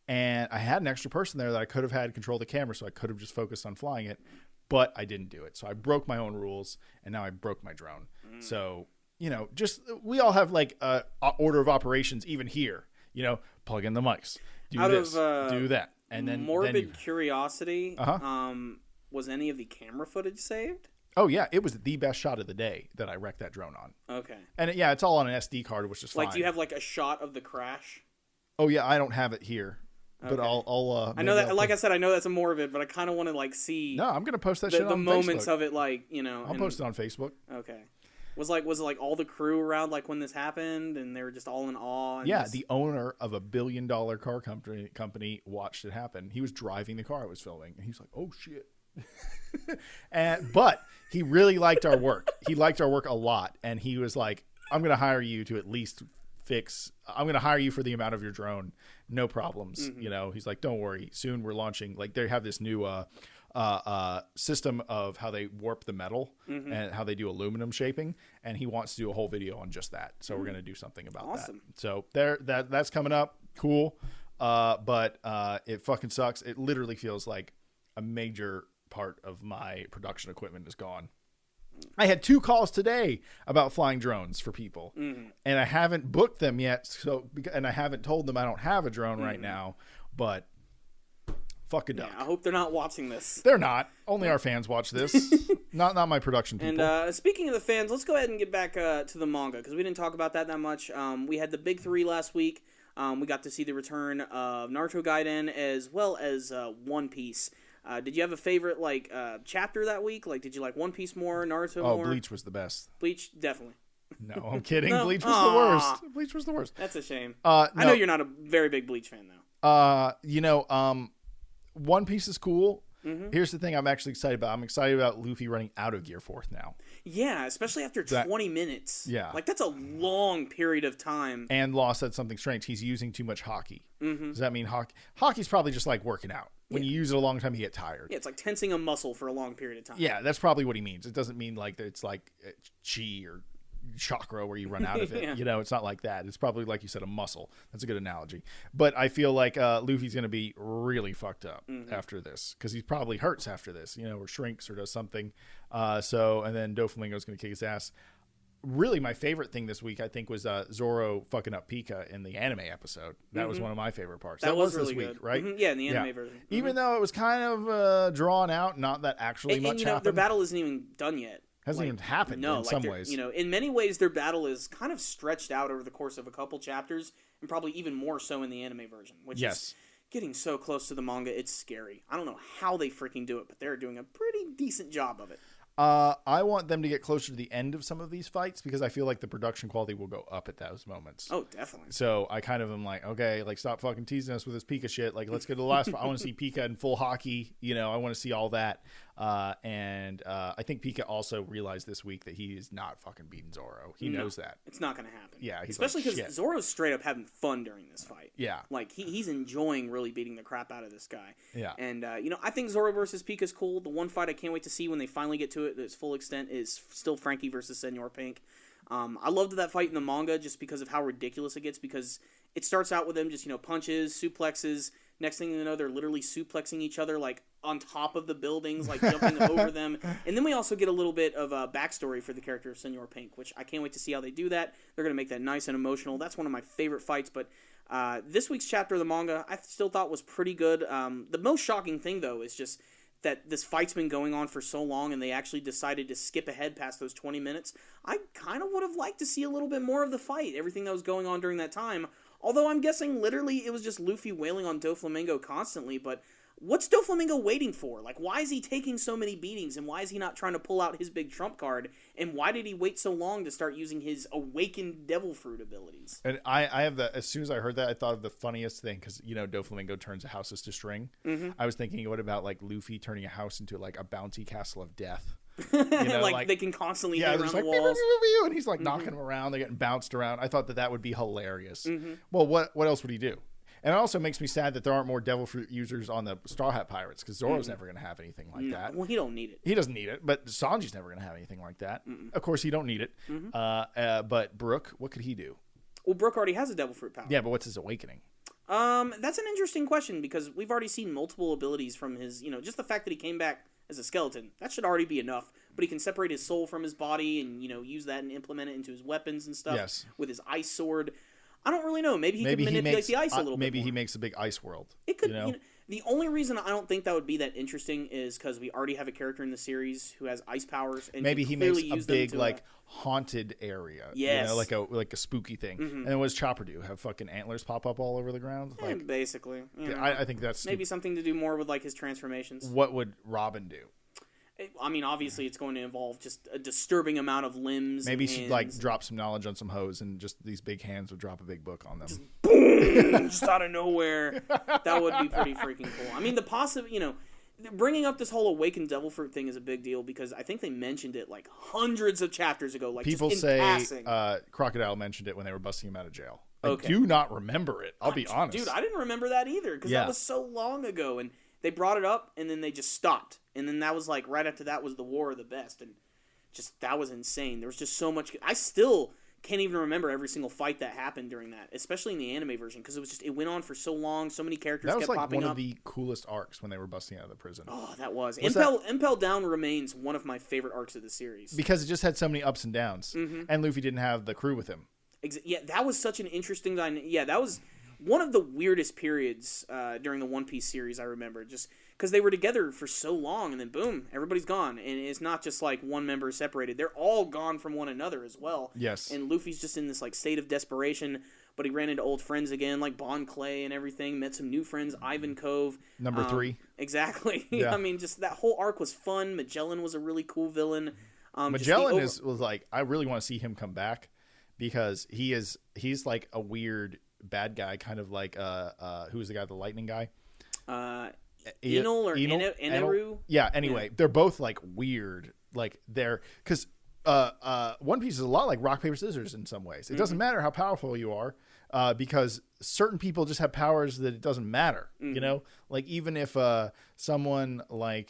And I had an extra person there that I could have had control the camera, so I could have just focused on flying it, but I didn't do it. So I broke my own rules, and now I broke my drone. So, just we all have like a order of operations even here. Plug in the mics, do that, and then morbid curiosity. Was any of the camera footage saved? Oh yeah, it was the best shot of the day that I wrecked that drone on. Okay. And it's all on an SD card, which is fine. Do you have like a shot of the crash? Oh yeah, I don't have it here. But I'll I know that, like I said, I know that's a morbid, but I kind of want to see. No, I'm gonna post that shit on the moments Facebook. of it, I'll post it on Facebook. Okay. Was it like all the crew around like when this happened, and they were just all in awe? And the owner of a $1 billion car company watched it happen. He was driving the car I was filming, and he's like, "Oh shit." But he really liked our work. He liked our work a lot, and he was like, "I'm gonna hire you to at least I'm going to hire you for the amount of your drone. No problems." He's like, "Don't worry. Soon we're launching." Like they have this new system of how they warp the metal and how they do aluminum shaping. And he wants to do a whole video on just that. So we're going to do something about that. So that's coming up. Cool. But it fucking sucks. It literally feels like a major part of my production equipment is gone. I had 2 calls today about flying drones for people, and I haven't booked them yet. And I haven't told them I don't have a drone right now. But fuck a duck. I hope they're not watching this. They're not. Only our fans watch this. not my production people. And speaking of the fans, let's go ahead and get back to the manga, because we didn't talk about that much. We had the big 3 last week. We got to see the return of Naruto Gaiden as well as One Piece. Did you have a favorite chapter that week? Like, did you like One Piece more, Naruto more? Oh, Bleach was the best. Bleach, definitely. No, I'm kidding. No? Bleach was the worst. Bleach was the worst. That's a shame. No. I know you're not a very big Bleach fan, though. One Piece is cool. Here's the thing I'm actually excited about. I'm excited about Luffy running out of Gear 4th now. Yeah, especially after 20 minutes. Yeah. Like, that's a long period of time. And Law said something strange. He's using too much hockey. Does that mean hockey? Hockey's probably just like working out. When you use it a long time, you get tired. Yeah, it's like tensing a muscle for a long period of time. Yeah, that's probably what he means. It doesn't mean like it's like chi or chakra where you run out of it. It's not like that. It's probably, like you said, a muscle. That's a good analogy. But I feel like Luffy's going to be really fucked up after this, because he probably hurts after this, or shrinks or does something. And then Doflamingo's going to kick his ass. Really, my favorite thing this week, I think, was Zoro fucking up Pika in the anime episode. That was one of my favorite parts. That was really this week, good. Right? Yeah, in the anime version. Even though it was kind of drawn out, not that actually much happened. Their battle isn't even done yet. Hasn't even happened in some ways. In many ways, their battle is kind of stretched out over the course of a couple chapters, and probably even more so in the anime version. Which is, getting so close to the manga, it's scary. I don't know how they freaking do it, but they're doing a pretty decent job of it. I want them to get closer to the end of some of these fights because I feel like the production quality will go up at those moments. Oh, definitely. So I kind of am like, okay, like stop fucking teasing us with this Pika shit. Like, let's get to the last fight. I want to see Pika in full hockey. You know, I want to see all that. And I think Pika also realized this week that he is not fucking beating Zoro. He knows that. It's not going to happen. Yeah. Especially because Zoro's straight up having fun during this fight. Yeah. Like, he's enjoying really beating the crap out of this guy. Yeah. And, I think Zoro versus Pika is cool. The one fight I can't wait to see when they finally get to it, its full extent, is still Frankie versus Senor Pink. I loved that fight in the manga just because of how ridiculous it gets, because it starts out with them just, punches, suplexes. Next thing you know, they're literally suplexing each other, like, on top of the buildings, like, jumping over them. And then we also get a little bit of a backstory for the character of Senor Pink, which I can't wait to see how they do that. They're going to make that nice and emotional. That's one of my favorite fights, but this week's chapter of the manga I still thought was pretty good. The most shocking thing, though, is just that this fight's been going on for so long and they actually decided to skip ahead past those 20 minutes. I kind of would have liked to see a little bit more of the fight, everything that was going on during that time. Although I'm guessing literally it was just Luffy wailing on Doflamingo constantly, but what's Doflamingo waiting for? Like, why is he taking so many beatings, and why is he not trying to pull out his big trump card, and why did he wait so long to start using his awakened devil fruit abilities? And I have the, as soon as I heard that, I thought of the funniest thing, because, Doflamingo turns houses to string. Mm-hmm. I was thinking, what about, like, Luffy turning a house into, like, a bounty castle of death? Like they can constantly hit around the walls. Pew, pew, pew, and he's like knocking them around. They're getting bounced around. I thought that would be hilarious. Mm-hmm. Well, what else would he do? And it also makes me sad that there aren't more devil fruit users on the Straw Hat Pirates, because Zoro's never going to have anything like that. Well, he don't need it. He doesn't need it, but Sanji's never going to have anything like that. Of course, he don't need it. But Brook, what could he do? Well, Brook already has a devil fruit power. Yeah, but what's his awakening? That's an interesting question, because we've already seen multiple abilities from his, just the fact that he came back as a skeleton, that should already be enough. But he can separate his soul from his body and, use that and implement it into his weapons and stuff with his ice sword. I don't really know. Maybe he could manipulate the ice a little bit. Maybe he makes a big ice world. It could. The only reason I don't think that would be that interesting is because we already have a character in the series who has ice powers, and maybe he makes a big haunted area. Yes, like a spooky thing. Mm-hmm. And what does Chopper do? Have fucking antlers pop up all over the ground? Basically. I think that's maybe something to do more with his transformations. What would Robin do? I mean, obviously, it's going to involve just a disturbing amount of limbs. Maybe she'd drop some knowledge on some hoes, and just these big hands would drop a big book on them. Just boom, just out of nowhere. That would be pretty freaking cool. I mean, bringing up this whole awakened devil fruit thing is a big deal, because I think they mentioned it hundreds of chapters ago. People just say passing. Crocodile mentioned it when they were busting him out of jail. Okay. I do not remember it. I'll be honest, dude. I didn't remember that either, because that was so long ago, and they brought it up, and then they just stopped. And then that was right after that was the War of the Best. And just, that was insane. There was just so much. I still can't even remember every single fight that happened during that, especially in the anime version, because it went on for so long. So many characters kept popping up. That was one of the coolest arcs when they were busting out of the prison. Oh, that was. Impel Down remains one of my favorite arcs of the series. Because it just had so many ups and downs. Mm-hmm. And Luffy didn't have the crew with him. Yeah, that was such an interesting that was one of the weirdest periods during the One Piece series, I remember. Just because they were together for so long, and then boom, everybody's gone. And it's not just one member is separated. They're all gone from one another as well. Yes. And Luffy's just in this state of desperation, but he ran into old friends again, like Bon Clay and everything, met some new friends, Ivan Cove. Number 3. Exactly. Yeah. I mean, just that whole arc was fun. Magellan was a really cool villain. Magellan was I really want to see him come back, because he's like a weird bad guy, kind of like who's the guy, the lightning guy? Enel or Eneru? Yeah, anyway, they're both weird. They're, because One Piece is a lot like rock, paper, scissors in some ways. It doesn't matter how powerful you are, because certain people just have powers that it doesn't matter. Mm-hmm. Even if someone I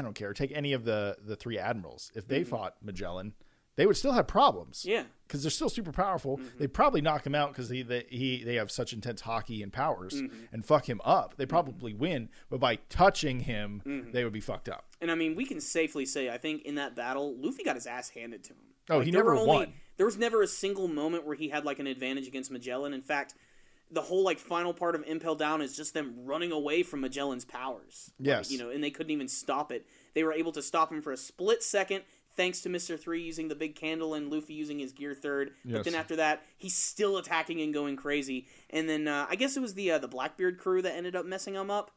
don't care, take any of the 3 admirals. If they fought Magellan, they would still have problems. Yeah. Because they're still super powerful. Mm-hmm. They'd probably knock him out because they have such intense hockey and powers, and fuck him up. They probably win, but by touching him, they would be fucked up. And I mean, we can safely say, I think in that battle, Luffy got his ass handed to him. Oh, he never won. There was never a single moment where he had an advantage against Magellan. In fact, the whole final part of Impel Down is just them running away from Magellan's powers. Yes. And they couldn't even stop it. They were able to stop him for a split second, thanks to Mr. 3 using the big candle and Luffy using his gear third. Yes. But then after that, he's still attacking and going crazy. And then I guess it was the Blackbeard crew that ended up messing him up.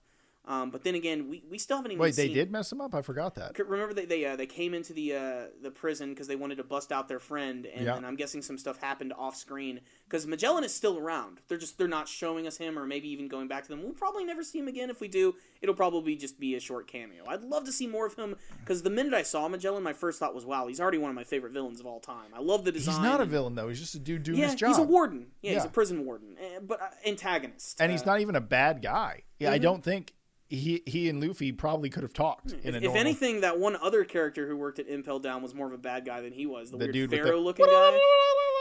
But then again, we still haven't even seen... Wait, they did mess him up? I forgot that. Remember they came into the prison because they wanted to bust out their friend, and then I'm guessing some stuff happened off screen because Magellan is still around. They're not showing us him, or maybe even going back to them. We'll probably never see him again. If we do, it'll probably just be a short cameo. I'd love to see more of him because the minute I saw Magellan, my first thought was, wow, he's already one of my favorite villains of all time. I love the design. He's not a villain though. He's just a dude doing his job. He's a warden. Yeah, he's a prison warden, but antagonist. And he's not even a bad guy. Yeah, I don't think. He and Luffy probably could have talked. If anything, that one other character who worked at Impel Down was more of a bad guy than he was. The weird dude Pharaoh-looking guy.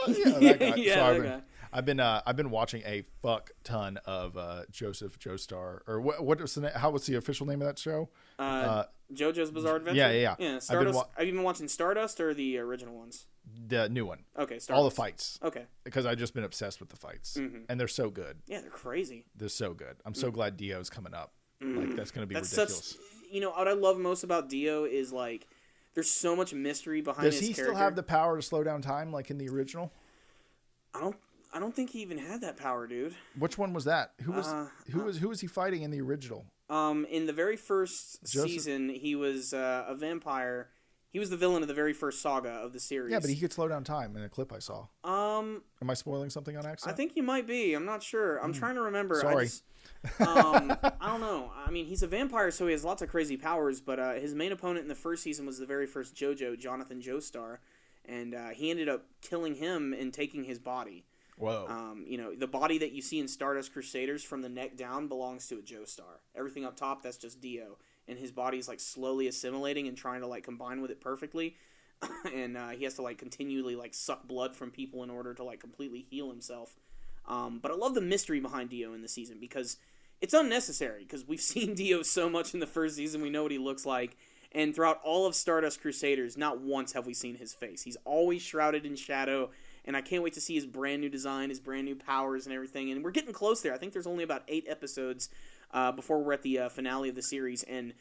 Yeah, that guy. That guy. I've been watching a fuck ton of Joseph Joestar, or what's the official name of that show? JoJo's Bizarre Adventure. Yeah. Stardust. Have you been watching Stardust or the original ones? The new one. Okay, Stardust. All the fights. Okay. Because I've just been obsessed with the fights, and they're so good. Yeah, they're crazy. They're so good. I'm so glad Dio's coming up. Like that's going to be ridiculous. What I love most about Dio is like there's so much mystery behind his character. Does he still have the power to slow down time like in the original? I don't think he even had that power, dude. Which one was that? Who was he fighting in the original? In the very first season, he was a vampire. He was the villain of the very first saga of the series. Yeah, but he could slow down time in a clip I saw. Am I spoiling something on accident? I think you might be. I'm not sure. I'm trying to remember. Sorry. I don't know. I mean, he's a vampire, so he has lots of crazy powers, but his main opponent in the first season was the very first JoJo, Jonathan Joestar, and he ended up killing him and taking his body. Whoa. The body that you see in Stardust Crusaders from the neck down belongs to a Joestar. Everything up top, that's just Dio. And his body's like slowly assimilating and trying to like combine with it perfectly. And he has to like continually like suck blood from people in order to like completely heal himself. But I love the mystery behind Dio in the season because it's unnecessary because we've seen Dio so much in the first season. We know what he looks like. And throughout all of Stardust Crusaders, not once have we seen his face. He's always shrouded in shadow. And I can't wait to see his brand new design, his brand new powers and everything. And we're getting close there. I think there's only about 8 episodes before we're at the finale of the series. And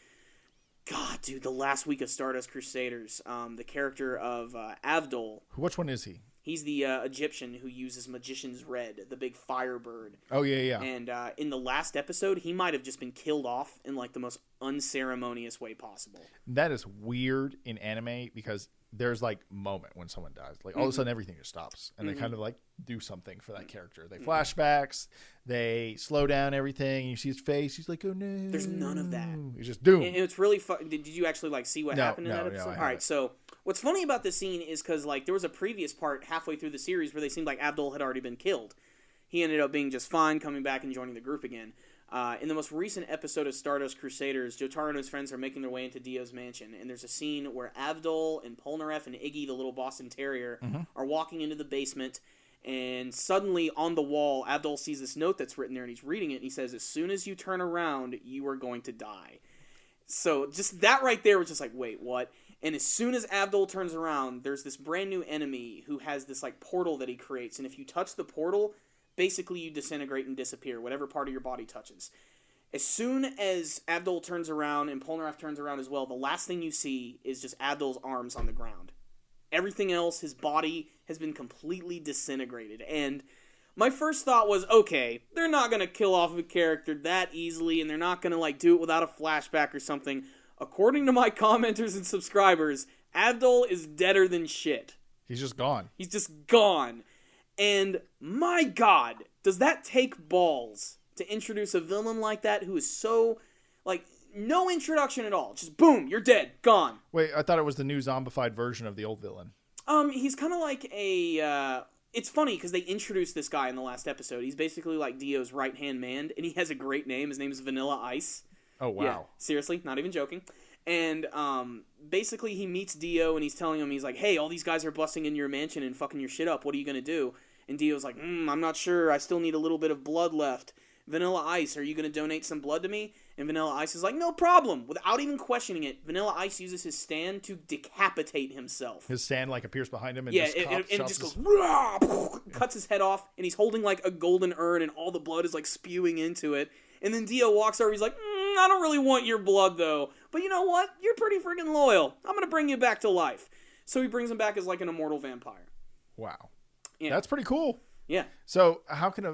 God, dude, the last week of Stardust Crusaders, the character of Avdol. Which one is he? He's the Egyptian who uses Magician's Red, the big firebird. Oh, yeah. And in the last episode, he might have just been killed off in like the most unceremonious way possible. That is weird in anime because there's like a moment when someone dies. Like all of a sudden everything just stops and they kind of like do something for that character. They flashbacks, they slow down everything, and you see his face. He's like, oh no. There's none of that. He's just doomed. And it's really fun. Did you actually like see what happened in that episode? No, all right, so what's funny about this scene is because like there was a previous part halfway through the series where they seemed like Abdul had already been killed. He ended up being just fine, coming back and joining the group again. In the most recent episode of Stardust Crusaders, Jotaro and his friends are making their way into Dio's mansion, and there's a scene where Avdol and Polnareff and Iggy, the little Boston Terrier, are walking into the basement, and suddenly on the wall, Avdol sees this note that's written there, and he's reading it, and he says, as soon as you turn around, you are going to die. So just that right there was just like, wait, what? And as soon as Avdol turns around, there's this brand new enemy who has this like portal that he creates, and if you touch the portal, basically you disintegrate and disappear, whatever part of your body touches. As soon as Avdol turns around and Polnareff turns around as well, the last thing you see is just Avdol's arms on the ground. Everything else, his body, has been completely disintegrated. And my first thought was, okay, they're not going to kill off a character that easily, and they're not going to like do it without a flashback or something. According to my commenters and subscribers, Avdol is deader than shit. He's just gone. He's just gone. And my God, does that take balls to introduce a villain like that who is so, like, no introduction at all. Just boom, you're dead, gone. Wait, I thought it was the new zombified version of the old villain. He's kind of like a, it's funny because they introduced this guy in the last episode. He's basically like Dio's right-hand man, and he has a great name. His name is Vanilla Ice. Oh, wow. Yeah, seriously, not even joking. And basically he meets Dio and he's telling him, he's like, hey, all these guys are busting in your mansion and fucking your shit up. What are you going to do? And Dio's like, I'm not sure. I still need a little bit of blood left. Vanilla Ice, are you going to donate some blood to me? And Vanilla Ice is like, no problem. Without even questioning it, Vanilla Ice uses his stand to decapitate himself. His stand like appears behind him and it just goes, cuts his head off, and he's holding like a golden urn and all the blood is like spewing into it. And then Dio walks over, he's like, I don't really want your blood though. But you know what? You're pretty freaking loyal. I'm going to bring you back to life. So he brings him back as like an immortal vampire. Wow. Yeah. That's pretty cool. Yeah. So how can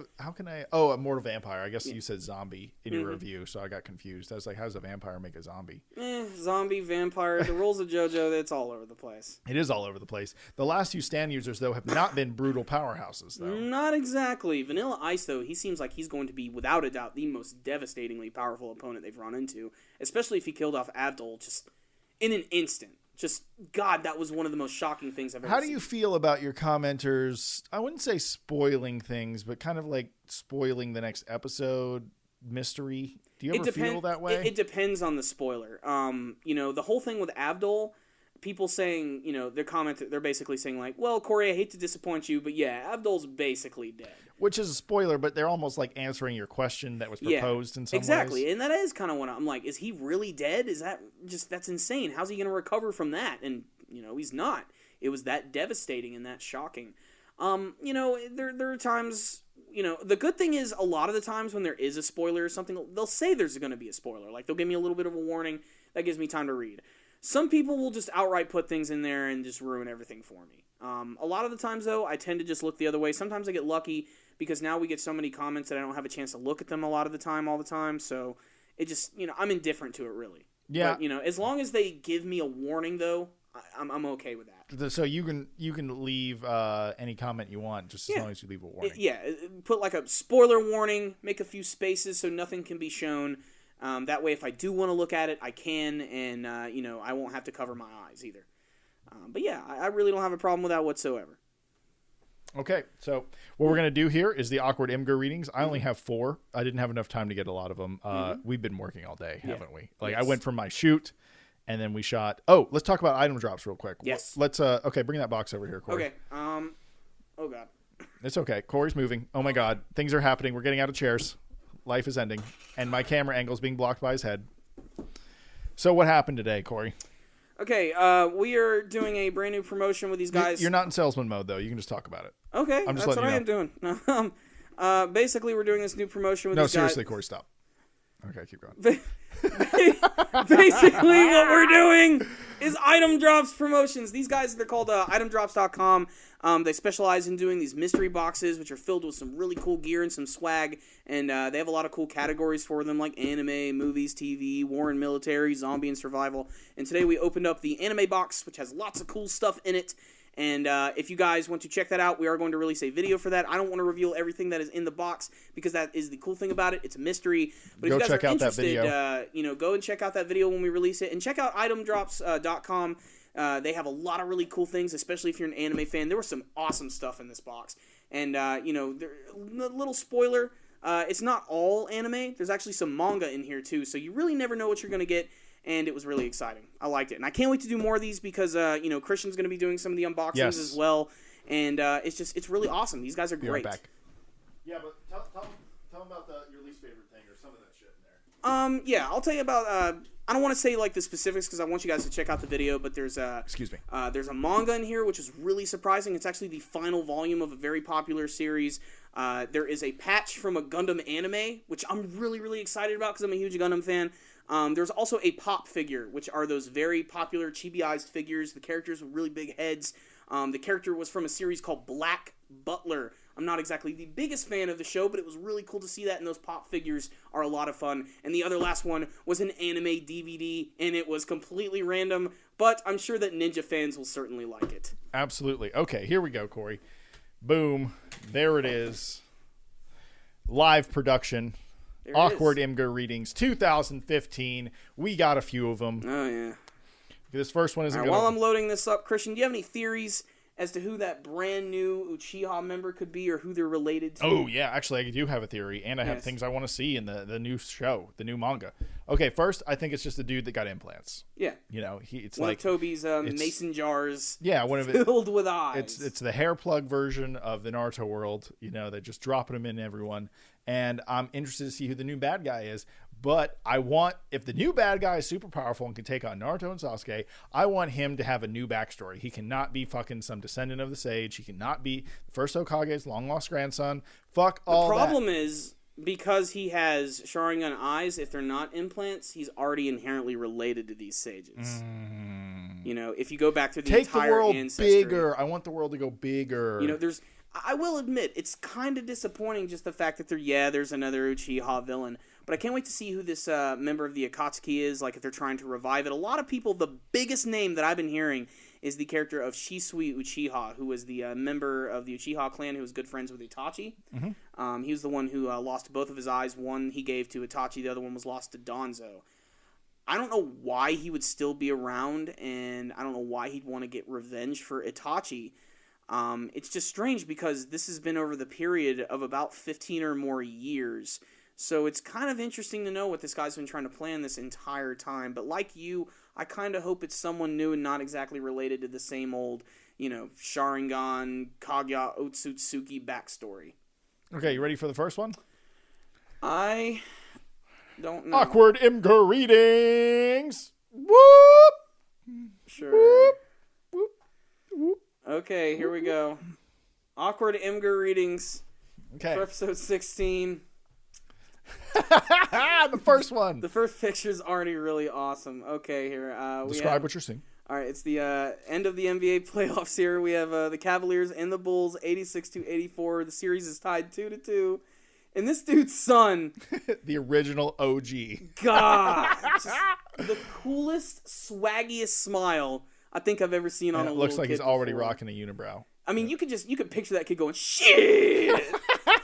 I? Oh, immortal vampire. I guess you said zombie in your review, so I got confused. I was like, how does a vampire make a zombie? Zombie, vampire, the rules of JoJo, it's all over the place. It is all over the place. The last few stand users, though, have not been brutal powerhouses, though. Not exactly. Vanilla Ice, though, he seems like he's going to be, without a doubt, the most devastatingly powerful opponent they've run into, especially if he killed off Abdul just in an instant. Just, God, that was one of the most shocking things I've ever seen. How do you feel about your commenters? I wouldn't say spoiling things, but kind of like spoiling the next episode mystery. Do you ever feel that way? It depends on the spoiler. The whole thing with Abdul, people saying, they're basically saying like, well, Corey, I hate to disappoint you, but yeah, Abdul's basically dead. Which is a spoiler, but they're almost like answering your question that was proposed in some ways. Exactly, and that is kind of what I'm like, is he really dead? That's insane. How's he going to recover from that? And, he's not. It was that devastating and that shocking. There are times, the good thing is a lot of the times when there is a spoiler or something, they'll say there's going to be a spoiler. Like, they'll give me a little bit of a warning. That gives me time to read. Some people will just outright put things in there and just ruin everything for me. A lot of the times, though, I tend to just look the other way. Sometimes I get lucky because now we get so many comments that I don't have a chance to look at them all the time. So it just, I'm indifferent to it, really. Yeah. But, as long as they give me a warning, though, I'm okay with that. So you can leave any comment you want just as long as you leave a warning. Put like a spoiler warning, make a few spaces so nothing can be shown. That way, if I do want to look at it, I can, and, I won't have to cover my eyes either. But yeah, I really don't have a problem with that whatsoever. Okay, so what we're going to do here is the awkward imgur readings. I only have 4. I didn't have enough time to get a lot of them. We've been working all day, haven't we? Like, yes. I went from my shoot, and then we shot... Oh, let's talk about item drops real quick. Yes. Let's, okay, bring that box over here, Corey. Okay, oh God. It's okay. Corey's moving. Oh my God. Things are happening. We're getting out of chairs. Life is ending. And my camera angle is being blocked by his head. So what happened today, Corey? Okay, we are doing a brand new promotion with these guys. You're not in salesman mode, though. You can just talk about it. Okay, that's what I am doing. Basically, we're doing this new promotion with these guys. No, seriously, Corey, stop. Okay, keep going. Basically, what we're doing is item drops promotions. These guys, they're called itemdrops.com. They specialize in doing these mystery boxes, which are filled with some really cool gear and some swag. And they have a lot of cool categories for them, like anime, movies, TV, war and military, zombie and survival. And today we opened up the anime box, which has lots of cool stuff in it. And if you guys want to check that out, we are going to release a video for that. I don't want to reveal everything that is in the box because that is the cool thing about it. It's a mystery. But if you guys are interested, go and check out that video when we release it. And check out itemdrops.com. They have a lot of really cool things, especially if you're an anime fan. There was some awesome stuff in this box. And, a little spoiler, it's not all anime. There's actually some manga in here, too. So you really never know what you're going to get. And it was really exciting. I liked it. And I can't wait to do more of these because, Christian's going to be doing some of the unboxings as well. And it's really awesome. These guys are great. Right back. Yeah, but tell them about your least favorite thing or some of that shit in there. I'll tell you about, I don't want to say like the specifics because I want you guys to check out the video, but there's there's a manga in here which is really surprising. It's actually the final volume of a very popular series. There is a patch from a Gundam anime, which I'm really, really excited about because I'm a huge Gundam fan. There's also a pop figure, which are those very popular chibi-ized figures, the characters with really big heads. The character was from a series called Black Butler. I'm not exactly the biggest fan of the show, but it was really cool to see that, and those pop figures are a lot of fun. And the other last one was an anime DVD, and it was completely random, but I'm sure that Ninja fans will certainly like it. Absolutely. Okay, here we go, Corey. Boom. There it is. Live production. Awkward imgur readings 2015. We got a few of them. Oh yeah. This first one isn't good. While I'm loading this up, Christian, do you have any theories as to who that brand new Uchiha member could be or who they're related to? Oh yeah, actually I do have a theory, and I have things I want to see in the new show, the new manga. Okay, first I think it's just a dude that got implants. Yeah. It's one of Toby's mason jars. Yeah, filled with eyes. It's the hair plug version of the Naruto world. They're just dropping them in everyone. And I'm interested to see who the new bad guy is. But if the new bad guy is super powerful and can take on Naruto and Sasuke, I want him to have a new backstory. He cannot be fucking some descendant of the sage. He cannot be the first Hokage's long-lost grandson. Fuck all that. The problem is, because he has Sharingan eyes, if they're not implants, he's already inherently related to these sages. You know, if you go back through the entire the world ancestry, bigger. I want the world to go bigger. You know, I will admit, it's kind of disappointing just the fact that there's another Uchiha villain. But I can't wait to see who this member of the Akatsuki is, like if they're trying to revive it. A lot of people, the biggest name that I've been hearing is the character of Shisui Uchiha, who was the member of the Uchiha clan who was good friends with Itachi. Mm-hmm. He was the one who lost both of his eyes. One he gave to Itachi, the other one was lost to Danzo. I don't know why he would still be around, and I don't know why he'd want to get revenge for Itachi. It's just strange because this has been over the period of about 15 or more years. So it's kind of interesting to know what this guy's been trying to plan this entire time. But like you, I kind of hope it's someone new and not exactly related to the same old, Sharingan, Kagya, Otsutsuki backstory. Okay, you ready for the first one? I don't know. Awkward imgur readings. Whoop. Sure. Whoop. Whoop. Whoop. Okay, here we go. Awkward imgur readings. Okay. For episode 16. The first one. The first picture's already really awesome. Okay, here. Describe what you're seeing. All right, it's the end of the NBA playoffs here. We have the Cavaliers and the Bulls, 86-84. The series is tied 2-2. And this dude's son... the original OG. God! Just the coolest, swaggiest smile I think I've ever seen on a little kid. It looks like he's already rocking a unibrow. I mean, you could picture that kid going, shit!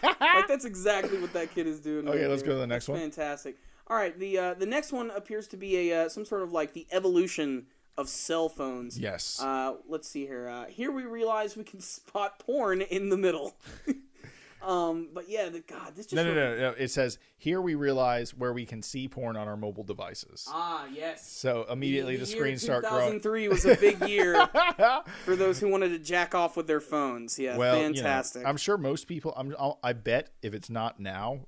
Like, that's exactly what that kid is doing. Okay, let's go to the next one. Fantastic. All right, the next one appears to be some sort of like the evolution of cell phones. Yes. Let's see here. Here we realize we can spot porn in the middle. But yeah, this just... No. It says, here we realize where we can see porn on our mobile devices. Ah, yes. So immediately the screens start growing. 2003 was a big year for those who wanted to jack off with their phones. Yeah, well, fantastic. I'm sure most people, I bet if it's not now,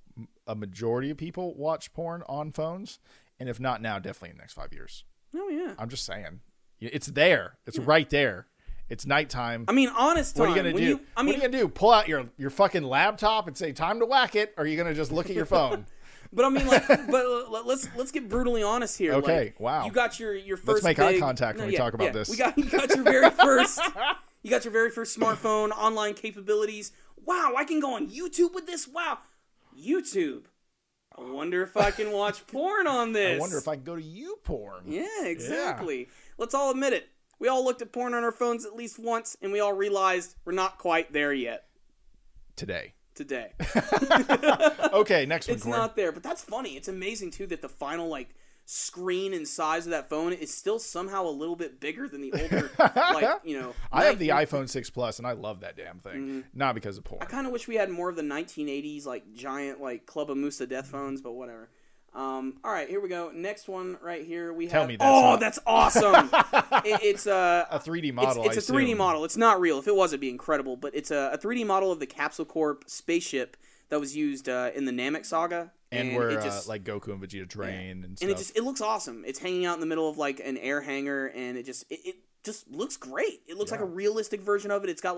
a majority of people watch porn on phones. And if not now, definitely in the next 5 years. Oh, yeah. I'm just saying. It's there. It's right there. It's nighttime. I mean, honest time. What are you going to do? What are you going to do? Pull out your fucking laptop and say, time to whack it? Or are you going to just look at your phone? But I mean, let's get brutally honest here. Okay, like, wow. You got your first Let's make eye contact when we talk about this. You got your very first... You got your very first smartphone, online capabilities. Wow, I can go on YouTube with this? Wow. YouTube. I wonder if I can watch porn on this. I wonder if I can go to YouPorn. Yeah, exactly. Yeah. Let's all admit it. We all looked at porn on our phones at least once, and we all realized we're not quite there yet. Today. Okay, next one. It's not there, but that's funny. It's amazing, too, that the final, screen and size of that phone is still somehow a little bit bigger than the older, I have the iPhone 6 Plus, and I love that damn thing. Mm-hmm. Not because of porn. I kind of wish we had more of the 1980s, giant, Club of Musa death phones, but whatever. All right, here we go. Next one right here. Tell me that's awesome. It's a 3D model. It's a 3D model. It's not real. If it was, it'd be incredible. But it's a 3D model of the Capsule Corp spaceship that was used in the Namek saga. And where Goku and Vegeta train and stuff. And it looks awesome. It's hanging out in the middle of an air hangar, and it just looks great. It looks like a realistic version of it. It's got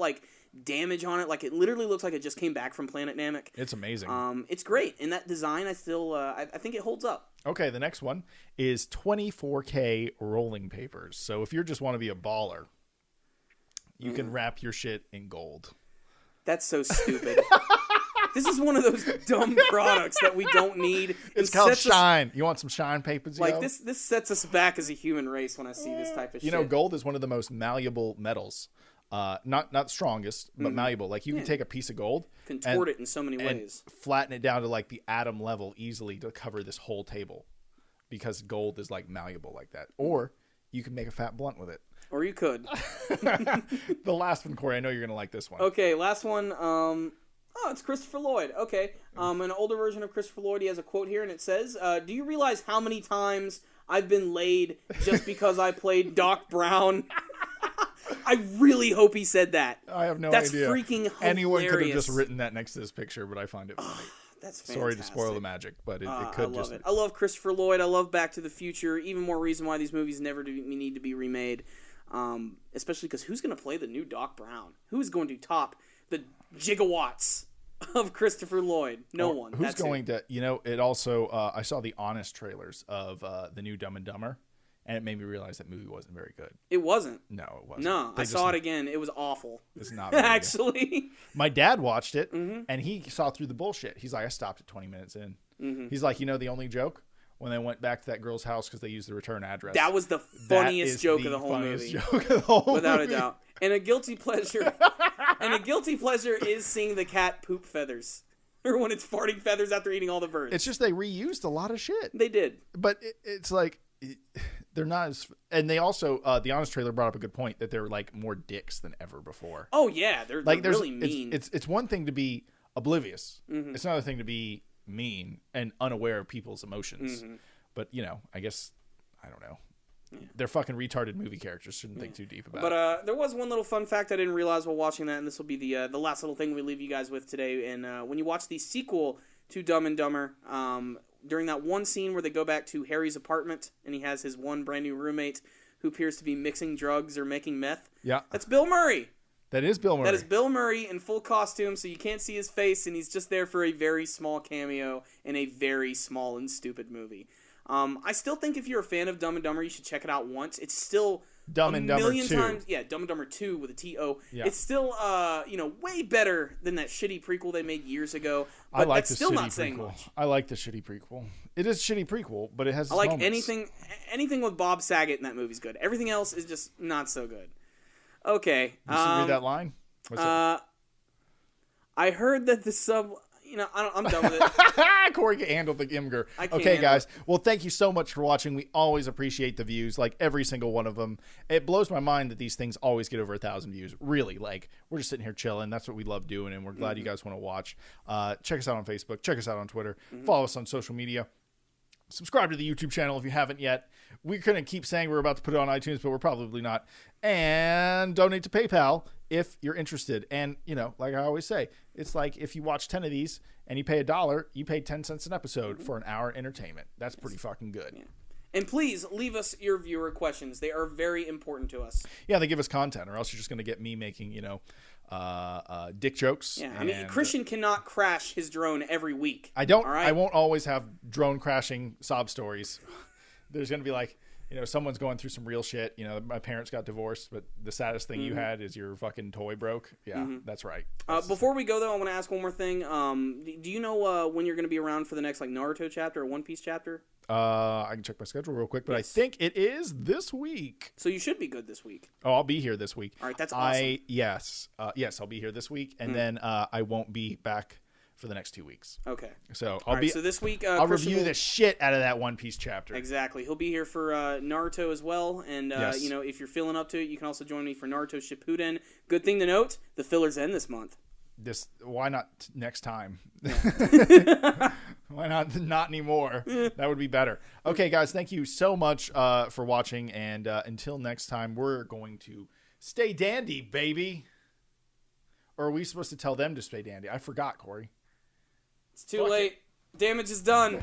damage on it. It literally looks like it just came back from Planet Namek. It's amazing. It's great. And that design, I still I think it holds up. Okay, the next one is 24K rolling papers. So if you just want to be a baller, you can wrap your shit in gold. That's so stupid. This is one of those dumb products that we don't need. It's called Shine. You want some Shine papers? This sets us back as a human race when I see this type of shit. Gold is one of the most malleable metals. Not strongest, but malleable. You can take a piece of gold, contort it in so many ways, flatten it down to the atom level easily to cover this whole table, because gold is malleable like that. Or you can make a fat blunt with it. Or you could. The last one, Corey. I know you're gonna like this one. Okay, last one. It's Christopher Lloyd. Okay, an older version of Christopher Lloyd. He has a quote here, and it says, "Do you realize how many times I've been laid just because I played Doc Brown?" I really hope he said that. I have no idea. That's freaking hilarious. Anyone could have just written that next to this picture, but I find it funny. That's fantastic. Sorry to spoil the magic, but it could I love it. I love Christopher Lloyd. I love Back to the Future. Even more reason why these movies never need to be remade. Especially because who's going to play the new Doc Brown? Who's going to top the gigawatts of Christopher Lloyd. No one. Who's going to? You know, it also. I saw the honest trailers of the new Dumb and Dumber, and it made me realize that movie wasn't very good. It wasn't. No, it wasn't. No, I saw it again. It was awful. It's not very actually. Good. My dad watched it, and he saw through the bullshit. He's like, I stopped at 20 minutes in. He's like, you know, the only joke. When they went back to that girl's house because they used the return address. That was the funniest joke of the whole movie. Without a doubt. And a guilty pleasure. Is seeing the cat poop feathers. Or when it's farting feathers after eating all the birds. It's just they reused a lot of shit. They did. But it's like, they're not as... And they also, the Honest trailer brought up a good point that they're like more dicks than ever before. Oh, yeah. They're really mean. It's one thing to be oblivious. It's another thing to be mean and unaware of people's emotions. But, you know, I guess, I don't know. Yeah. They're fucking retarded movie characters. Shouldn't think too deep about it. But there was one little fun fact I didn't realize while watching that, and this will be the last little thing we leave you guys with today. And when you watch the sequel to Dumb and Dumber, during that one scene where they go back to Harry's apartment and he has his one brand new roommate who appears to be mixing drugs or making meth. Yeah. That's Bill Murray. That is Bill Murray. That is Bill Murray in full costume, so you can't see his face, and he's just there for a very small cameo in a very small and stupid movie. I still think if you're a fan of Dumb and Dumber, you should check it out once. It's still Dumb and Dumber 2. Times, yeah, Dumb and Dumber 2 with a T-O. Yeah. It's still, way better than that shitty prequel they made years ago. But I like that's the still shitty not saying prequel. much. I like the shitty prequel. It is a shitty prequel, but it has. I like moments. anything with Bob Saget in that movie's good. Everything else is just not so good. Okay. You read that line? I heard that the sub. I'm done with it. Corey can handle the imgur. Okay, guys. Well, thank you so much for watching. We always appreciate the views, like every single one of them. It blows my mind that these things always get over 1,000 views. Really, like we're just sitting here chilling. That's what we love doing, and we're glad you guys want to watch. Check us out on Facebook. Check us out on Twitter. Follow us on social media. Subscribe to the YouTube channel if you haven't yet. We're going to keep saying we're about to put it on iTunes, but we're probably not. And donate to PayPal if you're interested. And, like I always say, it's like if you watch 10 of these and you pay $1, you pay 10 cents an episode for an hour entertainment. That's pretty fucking good. Yeah. And please leave us your viewer questions. They are very important to us. Yeah, they give us content, or else you're just going to get me making, dick jokes. Yeah, I mean, Christian cannot crash his drone every week. I don't. All right? I won't always have drone crashing sob stories. There's going to be like, someone's going through some real shit. My parents got divorced, but the saddest thing you had is your fucking toy broke. Yeah, that's right. Before we go, though, I want to ask one more thing. Do you know when you're going to be around for the next Naruto chapter or One Piece chapter? I can check my schedule real quick, but yes. I think it is this week. So you should be good this week. Oh, I'll be here this week. All right, that's awesome. Yes, I'll be here this week, and then I won't be back for the next 2 weeks. Okay. So So this week, I'll review the shit out of that One Piece chapter. Exactly. He'll be here for Naruto as well, and yes. If you're feeling up to it, you can also join me for Naruto Shippuden. Good thing to note: the fillers end this month. Why not next time? Why not anymore? That would be better. Okay, guys, thank you so much for watching, and until next time, we're going to stay dandy, baby. Or are we supposed to tell them to stay dandy? I forgot, Corey. It's too late. Damage is done.